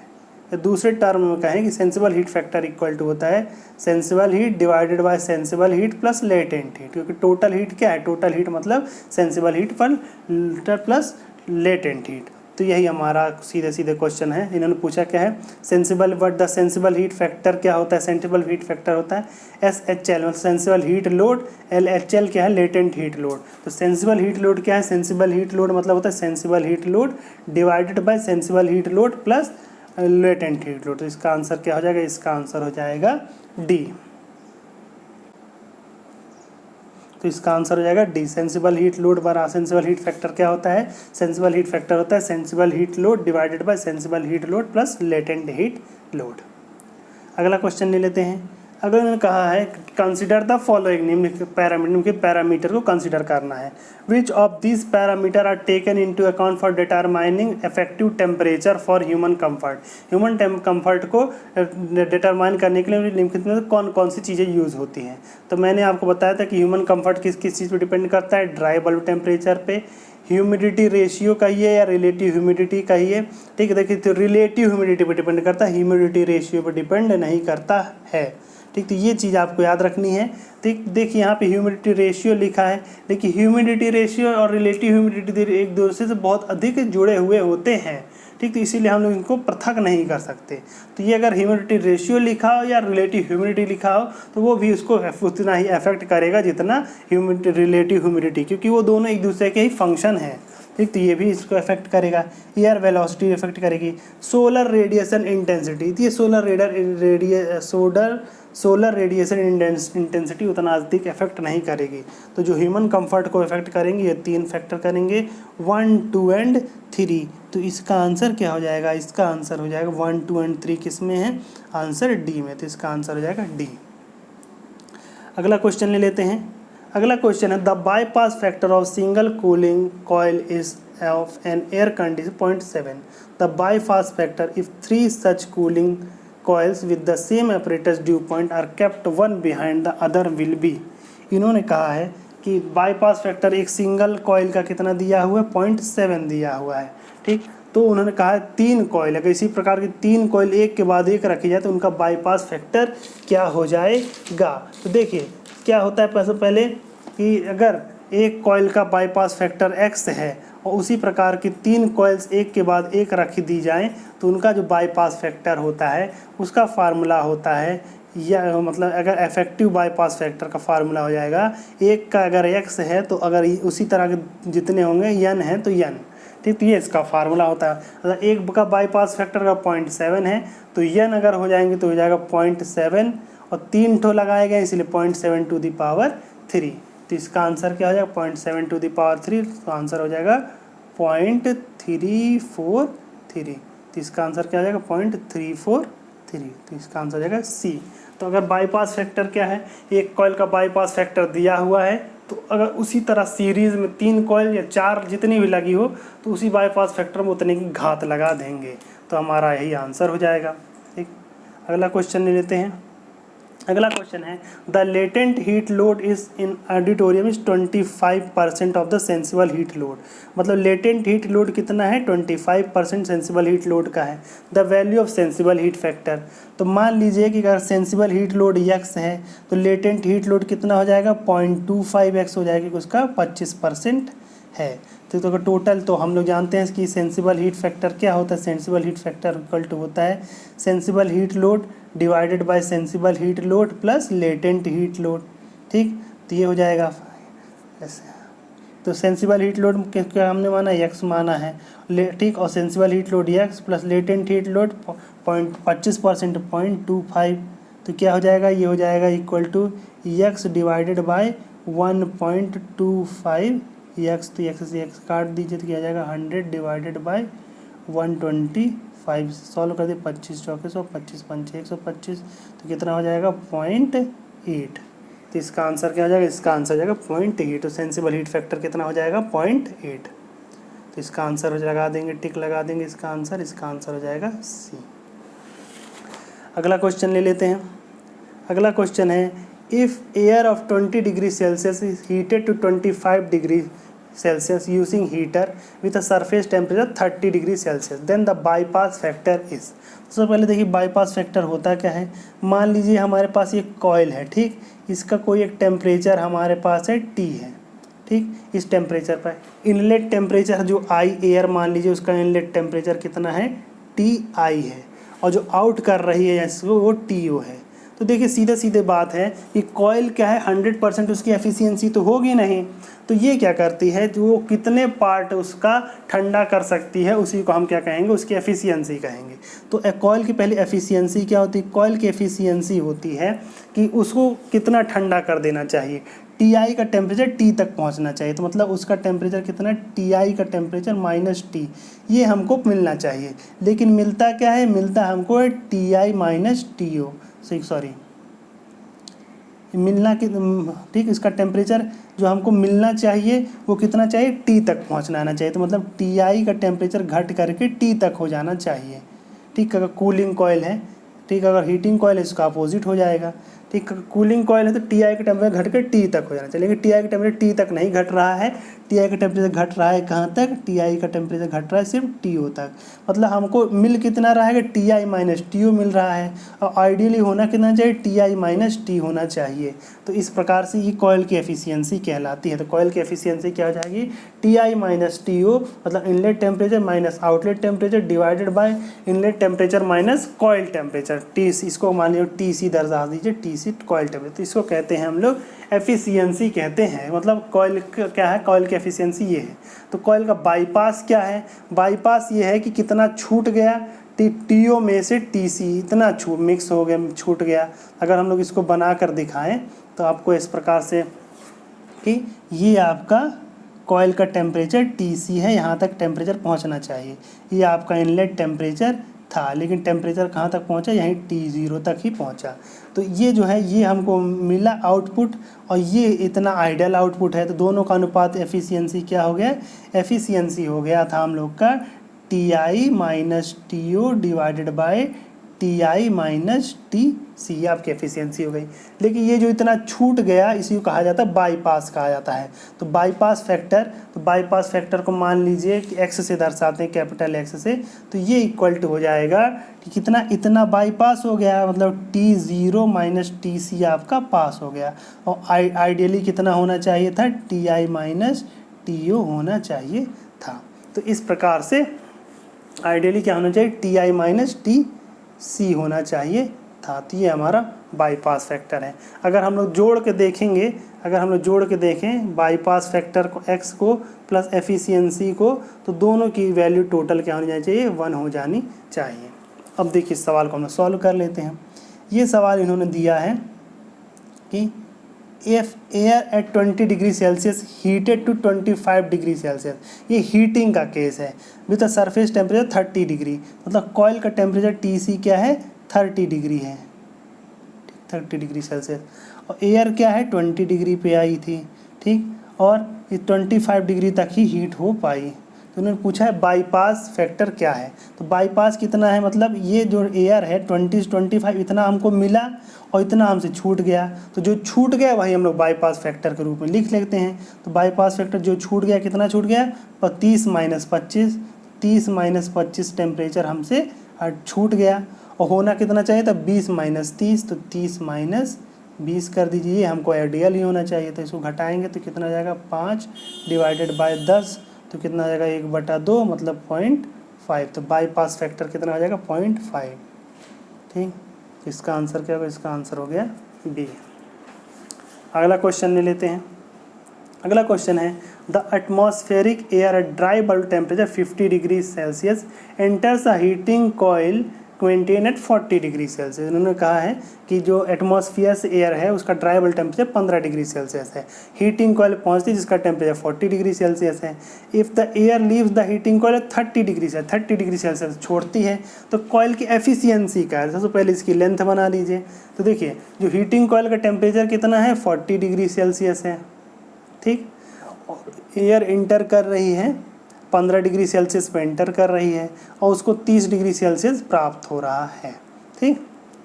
या दूसरे टर्म में कहें कि sensible heat factor equal to होता है sensible heat divided by sensible heat plus latent heat, क्योंकि टोटल हीट क्या है, टोटल हीट मतलब सेंसिबल हीट पर प्लस लेटेंट हीट। तो यही हमारा सीधे सीधे क्वेश्चन है। इन्होंने पूछा क्या है, sensible but the sensible heat factor क्या होता है, सेंसिबल हीट फैक्टर होता है SHL मतलब सेंसिबल हीट लोड, LHL क्या है, लेटेंट हीट लोड। तो सेंसिबल हीट लोड क्या है, सेंसिबल हीट लोड मतलब होता है sensible heat load divided by sensible heat load plus latent heat load. तो इसका आंसर क्या हो जाएगा, इसका आंसर हो जाएगा डी। तो इसका आंसर हो जाएगा डी, सेंसिबल हीट लोड बराबर सेंसिबल हीट फैक्टर क्या होता है, सेंसिबल हीट फैक्टर होता है sensible heat load divided by sensible heat load plus latent heat load. अगला क्वेश्चन ले लेते हैं, अगर उन्होंने कहा है कंसिडर द फॉलोइंग, निम्नलिखित पैरामीटर को कंसिडर करना है। Which of this parameter are taken into account for determining effective temperature for human comfort. Human comfort को डिटरमाइन करने के लिए निम्नलिखित में कौन कौन सी चीज़ें यूज़ होती हैं। तो मैंने आपको बताया था कि ह्यूमन कंफर्ट किस किस चीज़ पर डिपेंड करता है, ड्राई बल्ब टेम्परेचर पे, ह्यूमिडिटी रेशियो कहिए या रिलेटिव ह्यूमिडिटी कहिए, ठीक है। देखिए तो रिलेटिव ह्यूमिडिटी पर डिपेंड करता है, ह्यूमिडिटी रेशियो पर डिपेंड नहीं करता है, ठीक। तो ये चीज़ आपको याद रखनी है। ठीक, देखिए यहाँ पे ह्यूमिडिटी रेशियो लिखा है। देखिए ह्यूमिडिटी रेशियो और रिलेटिव ह्यूमिडिटी एक दूसरे से बहुत अधिक जुड़े हुए होते हैं, ठीक। तो इसीलिए हम लोग इनको पृथक नहीं कर सकते। तो ये अगर ह्यूमिडिटी रेशियो लिखा हो या रिलेटिव ह्यूमिडिटी लिखा हो तो वो भी उसको उतना ही अफेक्ट करेगा जितना रिलेटिव ह्यूमिडिटी, क्योंकि वो दोनों एक दूसरे के ही फंक्शन हैं, ठीक। तो ये भी इसको अफेक्ट करेगा। एयर वेलोसिटी अफेक्ट करेगी। सोलर रेडिएशन इंटेंसिटी, तो ये सोलर रेडिएशन इंटेंसिटी उतना अधिक इफेक्ट नहीं करेगी। तो जो ह्यूमन कंफर्ट को इफेक्ट करेंगे ये 3 फैक्टर करेंगे, 1, 2 एंड 3। तो इसका आंसर क्या हो जाएगा, इसका आंसर हो जाएगा 1, 2 एंड 3 किस में है, आंसर डी में। तो इसका आंसर हो जाएगा डी। अगला क्वेश्चन ले लेते हैं। अगला क्वेश्चन है the bypass factor of single cooling coil is of an air condition 0.7। The bypass factor if 3 such cooling coils with the same apparatus dew point are kept one behind the other will be। इन्होंने कहा है कि bypass factor एक single coil का कितना दिया हुआ है, 0.7 दिया हुआ है, ठीक। तो उन्होंने कहा है 3 कॉइल, अगर इसी प्रकार की 3 कॉइल एक के बाद एक रखी जाए तो उनका बाईपास फैक्टर क्या हो जाएगा। तो देखिए क्या होता है, पहले कि अगर एक कॉइल का बाईपास फैक्टर x है और उसी प्रकार की 3 कॉइल्स एक के बाद एक रख दी जाएं तो उनका जो बाईपास फैक्टर होता है उसका फार्मूला होता है, या मतलब अगर इफेक्टिव बाईपास फैक्टर का फार्मूला हो जाएगा, एक का अगर x है तो अगर उसी तरह के जितने होंगे n है तो n, ठीक। तो ये इसका फार्मूला होता है। अगर एक का बाईपास फैक्टर का 0.7 है तो n अगर हो जाएंगे तो हो जाएगा 0.7 और 3 ठो लगाए गए इसलिए 0.7 टू द पावर 3। तो इसका आंसर क्या हो जाएगा, 0.7 टू द पावर 3। तो आंसर हो जाएगा 0.343। तो इसका आंसर क्या हो जाएगा, 0.343। तो इसका आंसर हो जाएगा सी। तो अगर बाईपास फैक्टर क्या है, एक कॉइल का बाईपास फैक्टर दिया हुआ है तो अगर उसी तरह सीरीज़ में 3 कॉइल या 4 जितनी भी लगी हो तो उसी बाईपास फैक्टर में उतने की घात लगा देंगे, तो हमारा यही आंसर हो जाएगा, ठीक। अगला क्वेश्चन ले लेते हैं। अगला क्वेश्चन है the latent heat load is in auditorium is 25% of the sensible heat load. मतलब लेटेंट हीट लोड कितना है, 25% सेंसिबल हीट लोड का है। The value of sensible heat factor, तो मान लीजिए कि अगर सेंसिबल हीट लोड x है तो लेटेंट हीट लोड कितना हो जाएगा, 0.25x हो जाएगा, उसका 25% है। तो अगर टोटल, तो हम लोग जानते हैं कि सेंसिबल हीट फैक्टर क्या होता है, sensible heat factor equal to होता है sensible heat load divided by sensible heat load plus latent heat load, ठीक। तो ये हो जाएगा ऐसे। तो सेंसिबल हीट लोड क्या हमने माना, x माना है, ठीक। और sensible heat load x plus latent heat load 25% 0.25। तो क्या हो जाएगा, ये हो जाएगा equal to x divided by 1.25 x। तो x से x काट दीजिए तो क्या आ जाएगा 100 डिवाइडेड बाय 125 सॉल्व कर दिए, 25 चौके 100, 25 पंचे 125, तो कितना हो जाएगा 0.8। तो इसका आंसर क्या हो जाएगा, इसका आंसर हो जाएगा 0.8। तो सेंसिबल हीट फैक्टर कितना हो जाएगा 0.8। तो इसका आंसर हो लगा देंगे, टिक लगा देंगे इसका आंसर हो जाएगा सी। अगला क्वेश्चन ले लेते हैं। अगला क्वेश्चन है if air of 20 degree Celsius is heated to 25 degree Celsius using heater with a surface temperature 30 degree Celsius, then the bypass factor is। सबसे पहले देखिए बाईपास फैक्टर होता क्या है। मान लीजिए हमारे पास एक कॉइल है, ठीक। इसका कोई एक टेम्परेचर हमारे पास है T है, ठीक। इस टेम्परेचर पर इनलेट टेम्परेचर जो आई एयर मान लीजिए उसका इनलेट टेम्परेचर कितना है TI है, और जो आउट कर रही है इसको वो TO है। तो देखिए सीधे सीधे बात है कि कॉइल क्या है 100% उसकी एफिशिएंसी तो होगी नहीं, तो ये क्या करती है, जो वो कितने पार्ट उसका ठंडा कर सकती है उसी को हम क्या कहेंगे, उसकी एफिशिएंसी कहेंगे। तो कॉइल की पहले एफिशिएंसी क्या होती है, कॉइल की एफिशिएंसी होती है कि उसको कितना ठंडा कर देना चाहिए, TI का टेम्परेचर T तक पहुंचना चाहिए। तो मतलब उसका टेम्परेचर कितना, TI का टेम्परेचर -T, ये हमको मिलना चाहिए। लेकिन मिलता क्या है, मिलता हमको TI - TO, सॉरी मिलना कि ठीक, इसका टेम्परेचर जो हमको मिलना चाहिए वो कितना चाहिए, टी तक पहुंचना आना चाहिए। तो मतलब टी का टेम्परेचर घट करके टी तक हो जाना चाहिए। ठीक, अगर कूलिंग कॉयल है, ठीक, अगर हीटिंग कॉयल है इसका अपोजिट हो जाएगा। ठीक, कूलिंग कॉयल है तो टी का टेम्परेचर घट कर टी तक हो जाना चाहिए, लेकिन टी का टेम्परेचर टी तक नहीं घट रहा है। टी का टेम्परेचर घट रहा है कहाँ तक, टी का टेम्परेचर घट रहा है सिर्फ टी ओ तक। मतलब हमको मिल कितना रहा है कि T I minus T O मिल रहा है, और आइडियली होना कितना चाहिए, टी आई माइनस टी होना चाहिए। तो इस प्रकार से ये कॉयल की एफिशिएंसी कहलाती है। तो कॉयल की एफिशिएंसी क्या हो जाएगी, T I minus T O, मतलब inlet temperature minus outlet temperature divided by inlet temperature minus coil temperature. T, इसको मान लीजिए टी सी दर्जा दीजिए, टी सी कॉयल टेम्परेचर। तो इसको कहते हैं हम लोग एफिशिएंसी कहते हैं। मतलब कॉयल क्या है, कॉयल की एफिशिएंसी ये है। तो कॉयल का बाईपास क्या है, बाईपास ये है कि कितना छूट गया टी ओ में से टी सी, इतना छूट मिक्स हो गया, छूट गया। अगर हम लोग इसको बना कर दिखाएं तो आपको इस प्रकार से कि ये आपका कॉयल का टेम्परेचर टी सी है, यहाँ तक टेम्परेचर पहुँचना चाहिए। ये आपका इनलेट टेम्परेचर था, लेकिन टेम्परेचर कहाँ तक पहुँचा, यहीं T0 तक ही पहुँचा। तो ये जो है ये हमको मिला आउटपुट, और ये इतना आइडियल आउटपुट है। तो दोनों का अनुपात एफिशिएंसी क्या हो गया, एफिशिएंसी हो गया था हम लोग का Ti minus T O divided by Ti minus T C, आपकी एफिशिएंसी हो गई। लेकिन ये जो इतना छूट गया इसी को कहा जाता है बाईपास कहा जाता है। तो बाईपास फैक्टर, तो बाईपास फैक्टर को मान लीजिए कि एक्स से दर्शाते हैं, कैपिटल एक्स से। तो ये इक्वल टू हो जाएगा कि कितना, इतना बाईपास हो गया, मतलब T0 माइनस टी सी आपका पास हो गया। और आइडियली कितना होना चाहिए था, Ti माइनस टी ओ होना चाहिए था। तो इस प्रकार से आइडियली क्या होना चाहिए, Ti माइनस टी सी होना चाहिए था। तो ये हमारा बाईपास फैक्टर है। अगर हम लोग जोड़ के देखेंगे, अगर हम लोग जोड़ के देखें बाईपास फैक्टर को, एक्स को प्लस एफिशिएंसी को, तो दोनों की वैल्यू टोटल क्या होनी चाहिए, 1 हो जानी चाहिए। अब देखिए इस सवाल को हम लोग सॉल्व कर लेते हैं। ये सवाल इन्होंने दिया है कि if air at 20 degree Celsius heated to 25 degree Celsius, ये हीटिंग का केस है, विद सरफेस टेम्परेचर 30 डिग्री। मतलब कॉयल का टेम्परेचर टी सी क्या है, 30 डिग्री है, 30 डिग्री सेल्सियस, और एयर क्या है 20 डिग्री पे आई थी। ठीक, और ये 25 डिग्री तक ही हीट हो पाई। तो उन्होंने पूछा है बाईपास फैक्टर क्या है। तो बाईपास कितना है, मतलब ये जो एयर है 20 से 25 इतना हमको मिला और इतना हमसे छूट गया। तो जो छूट गया वही हम लोग बाईपास फैक्टर के रूप में लिख लेते हैं। तो बाईपास फैक्टर जो छूट गया कितना छूट गया, 30 माइनस 25, 30 माइनस 25 टेम्परेचर हमसे छूट गया। और होना कितना चाहिए था, 20 माइनस 30, तो 30 माइनस 20 कर दीजिए, ये हमको आइडियल ही होना चाहिए। तो इसको घटाएंगे तो कितना जाएगा, 5 डिवाइडेड बाय 10, तो कितना आ जाएगा 1/2, मतलब 0.5। तो बाईपास फैक्टर कितना आ जाएगा, 0.5। ठीक, इसका आंसर क्या होगा, इसका आंसर हो गया बी। अगला क्वेश्चन ले लेते हैं। अगला क्वेश्चन है the atmospheric air at dry bulb temperature 50 degree Celsius enters a heating coil maintain at 40 degree Celsius. इन्होंने कहा है कि जो एटमॉस्फेयर से एयर है उसका dry bulb temperature 15 degree Celsius है, हीटिंग कॉइल पहुंचती है जिसका टेम्परेचर 40 डिग्री सेल्सियस है। If the air leaves the heating coil 30 degree से 30 डिग्री सेल्सियस छोड़ती है, तो कॉइल की एफिशिएंसी का है। सबसे पहले इसकी लेंथ बना लीजिए। तो देखिए जो हीटिंग कॉइल का टेम्परेचर कितना है, 40 डिग्री सेल्सियस है। ठीक, एयर इंटर कर रही है 15 डिग्री सेल्सियस पे इंटर कर रही है और उसको 30 डिग्री सेल्सियस प्राप्त हो रहा है। ठीक,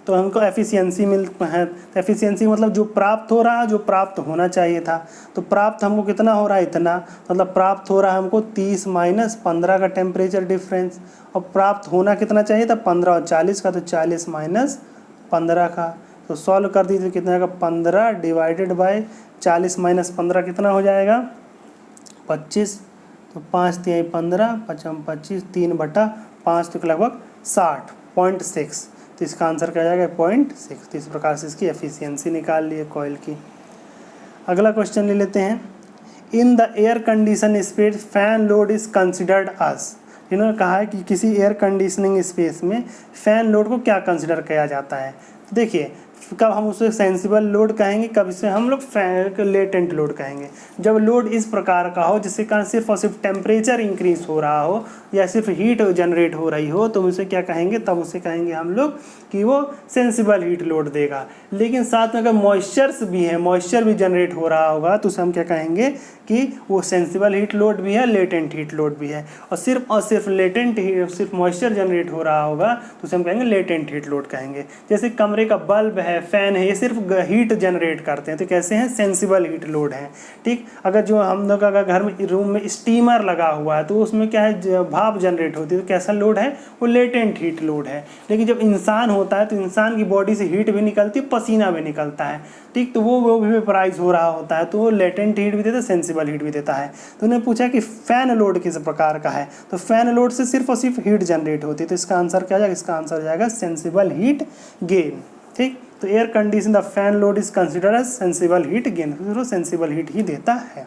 तो हमको एफिशिएंसी मिल है, तो एफिशिएंसी मतलब जो प्राप्त हो रहा है, जो प्राप्त होना चाहिए था। तो प्राप्त हमको कितना हो रहा है, इतना, मतलब प्राप्त हो रहा है हमको 30 माइनस 15 का टेम्परेचर डिफरेंस, और प्राप्त होना कितना चाहिए था 15 और 40 का, तो 40 माइनस 15 का। तो सॉल्व कर दीजिए, कितना आएगा 15 डिवाइडेड बाय 40 माइनस 15 कितना हो जाएगा 25। तो 5 तिहाई 15, 5 25, 3/5, तो लगभग 60.6। तो इसका आंसर क्या जाएगा 0.6। तो इस प्रकार से इसकी एफिशिएंसी निकाल लिए कॉइल की। अगला क्वेश्चन ले लेते हैं। In the air condition space fan load is considered as. इन्होंने कहा है कि किसी एयर कंडीशनिंग स्पेस में फ़ैन लोड को क्या कंसिडर किया जाता है। देखिए कब हम उसे सेंसिबल लोड कहेंगे, कब इसे हम लोग लेटेंट लोड कहेंगे। जब लोड इस प्रकार का हो जिसके कारण सिर्फ और सिर्फ टेम्परेचर इंक्रीज हो रहा हो या सिर्फ हीट जनरेट हो रही हो, तो उसे क्या कहेंगे, तब उसे कहेंगे हम लोग कि वो सेंसिबल हीट लोड देगा। लेकिन साथ में अगर मॉइस्चर्स भी है, मॉइस्चर भी जनरेट हो रहा होगा, तो उसे हम क्या कहेंगे कि वो सेंसिबल हीट लोड भी है, लेटेंट हीट लोड भी है। और सिर्फ लेटेंट हीट, सिर्फ मॉइस्चर जनरेट हो रहा होगा तो उसे हम कहेंगे लेटेंट हीट लोड कहेंगे। जैसे कमरे का बल्ब है, फैन है, ये सिर्फ हीट जनरेट करते हैं, तो कैसे हैं, सेंसिबल हीट लोड है। ठीक, अगर जो हम लोग अगर घर में रूम में स्टीमर लगा हुआ है तो उसमें क्या है, भाप जनरेट होती है, तो कैसा लोड है, वो लेटेंट हीट लोड है। लेकिन जब इंसान होता है तो इंसान की बॉडी से हीट भी निकलती है, पसीना भी निकलता है। ठीक, तो वो भी वेपराइज हो रहा होता है, तो वो लेटेंट हीट भी देता है, सेंसिबल हीट भी देता है। तो उन्होंने पूछा कि फैन लोड किस प्रकार का है, तो फैन लोड से सिर्फ और सिर्फ हीट जनरेट होती है, तो इसका आंसर क्या जाएगा, इसका आंसर जाएगा सेंसिबल हीट गेन। ठीक, तो air condition the fan load is considered as sensible heat gain, तो सेंसिबल हीट ही देता है।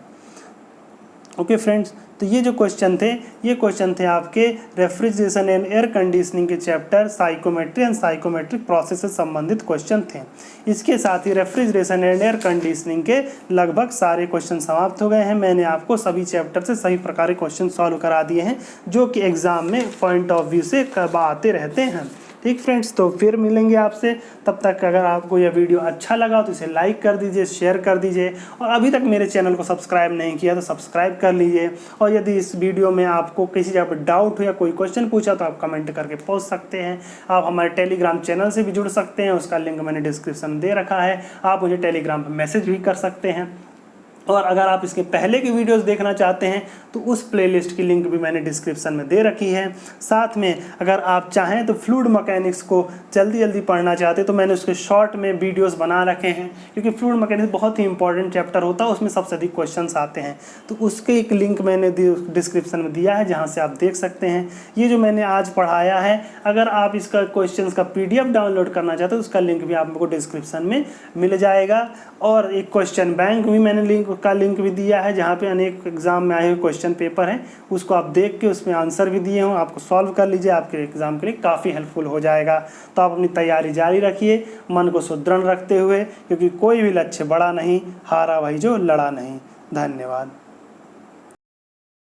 ओके फ्रेंड्स, तो ये जो क्वेश्चन थे, ये क्वेश्चन थे आपके रेफ्रिजरेशन एंड एयर कंडीशनिंग के chapter psychrometry and psychrometric process से संबंधित क्वेश्चन थे। इसके साथ ही रेफ्रिजरेशन एंड एयर कंडीशनिंग के लगभग सारे क्वेश्चन समाप्त हो गए हैं। मैंने आपको सभी चैप्टर से सभी प्रकार के क्वेश्चन सॉल्व करा दिए हैं जो कि एग्जाम में पॉइंट ऑफ व्यू से आते रहते हैं। ठीक फ्रेंड्स, तो फिर मिलेंगे आपसे, तब तक अगर आपको यह वीडियो अच्छा लगा तो इसे लाइक कर दीजिए, शेयर कर दीजिए, और अभी तक मेरे चैनल को सब्सक्राइब नहीं किया तो सब्सक्राइब कर लीजिए। और यदि इस वीडियो में आपको किसी जगह पर डाउट हो या कोई क्वेश्चन पूछा तो आप कमेंट करके पूछ सकते हैं। आप हमारे टेलीग्राम चैनल से भी जुड़ सकते हैं, उसका लिंक मैंने डिस्क्रिप्शन में दे रखा है, आप मुझे टेलीग्राम पर मैसेज भी कर सकते हैं। और अगर आप इसके पहले की वीडियोस देखना चाहते हैं तो उस प्लेलिस्ट की लिंक भी मैंने डिस्क्रिप्शन में दे रखी है। साथ में अगर आप चाहें तो फ्लूइड मैकेनिक्स को जल्दी पढ़ना चाहते हैं तो मैंने उसके शॉर्ट में वीडियोस बना रखे हैं, क्योंकि फ्लूइड मैकेनिक्स बहुत ही इंपॉर्टेंट चैप्टर होता है, उसमें सबसे अधिक क्वेश्चंस आते हैं। तो उसके एक लिंक मैंने डिस्क्रिप्शन में दिया है जहाँ से आप देख सकते हैं। ये जो मैंने आज पढ़ाया है, अगर आप इसका क्वेश्चन का PDF डाउनलोड करना चाहते हैं तो उसका लिंक भी आपको डिस्क्रिप्शन में मिल जाएगा। और एक क्वेश्चन बैंक भी मैंने का लिंक भी दिया है, जहाँ पे अनेक एग्जाम में आए हुए क्वेश्चन पेपर हैं, उसको आप देख के उसमें आंसर भी दिए हों, आपको सॉल्व कर लीजिए, आपके एग्जाम के लिए काफ़ी हेल्पफुल हो जाएगा। तो आप अपनी तैयारी जारी रखिए, मन को सुदृढ़ रखते हुए, क्योंकि कोई भी लक्ष्य बड़ा नहीं, हारा वही जो लड़ा नहीं। धन्यवाद।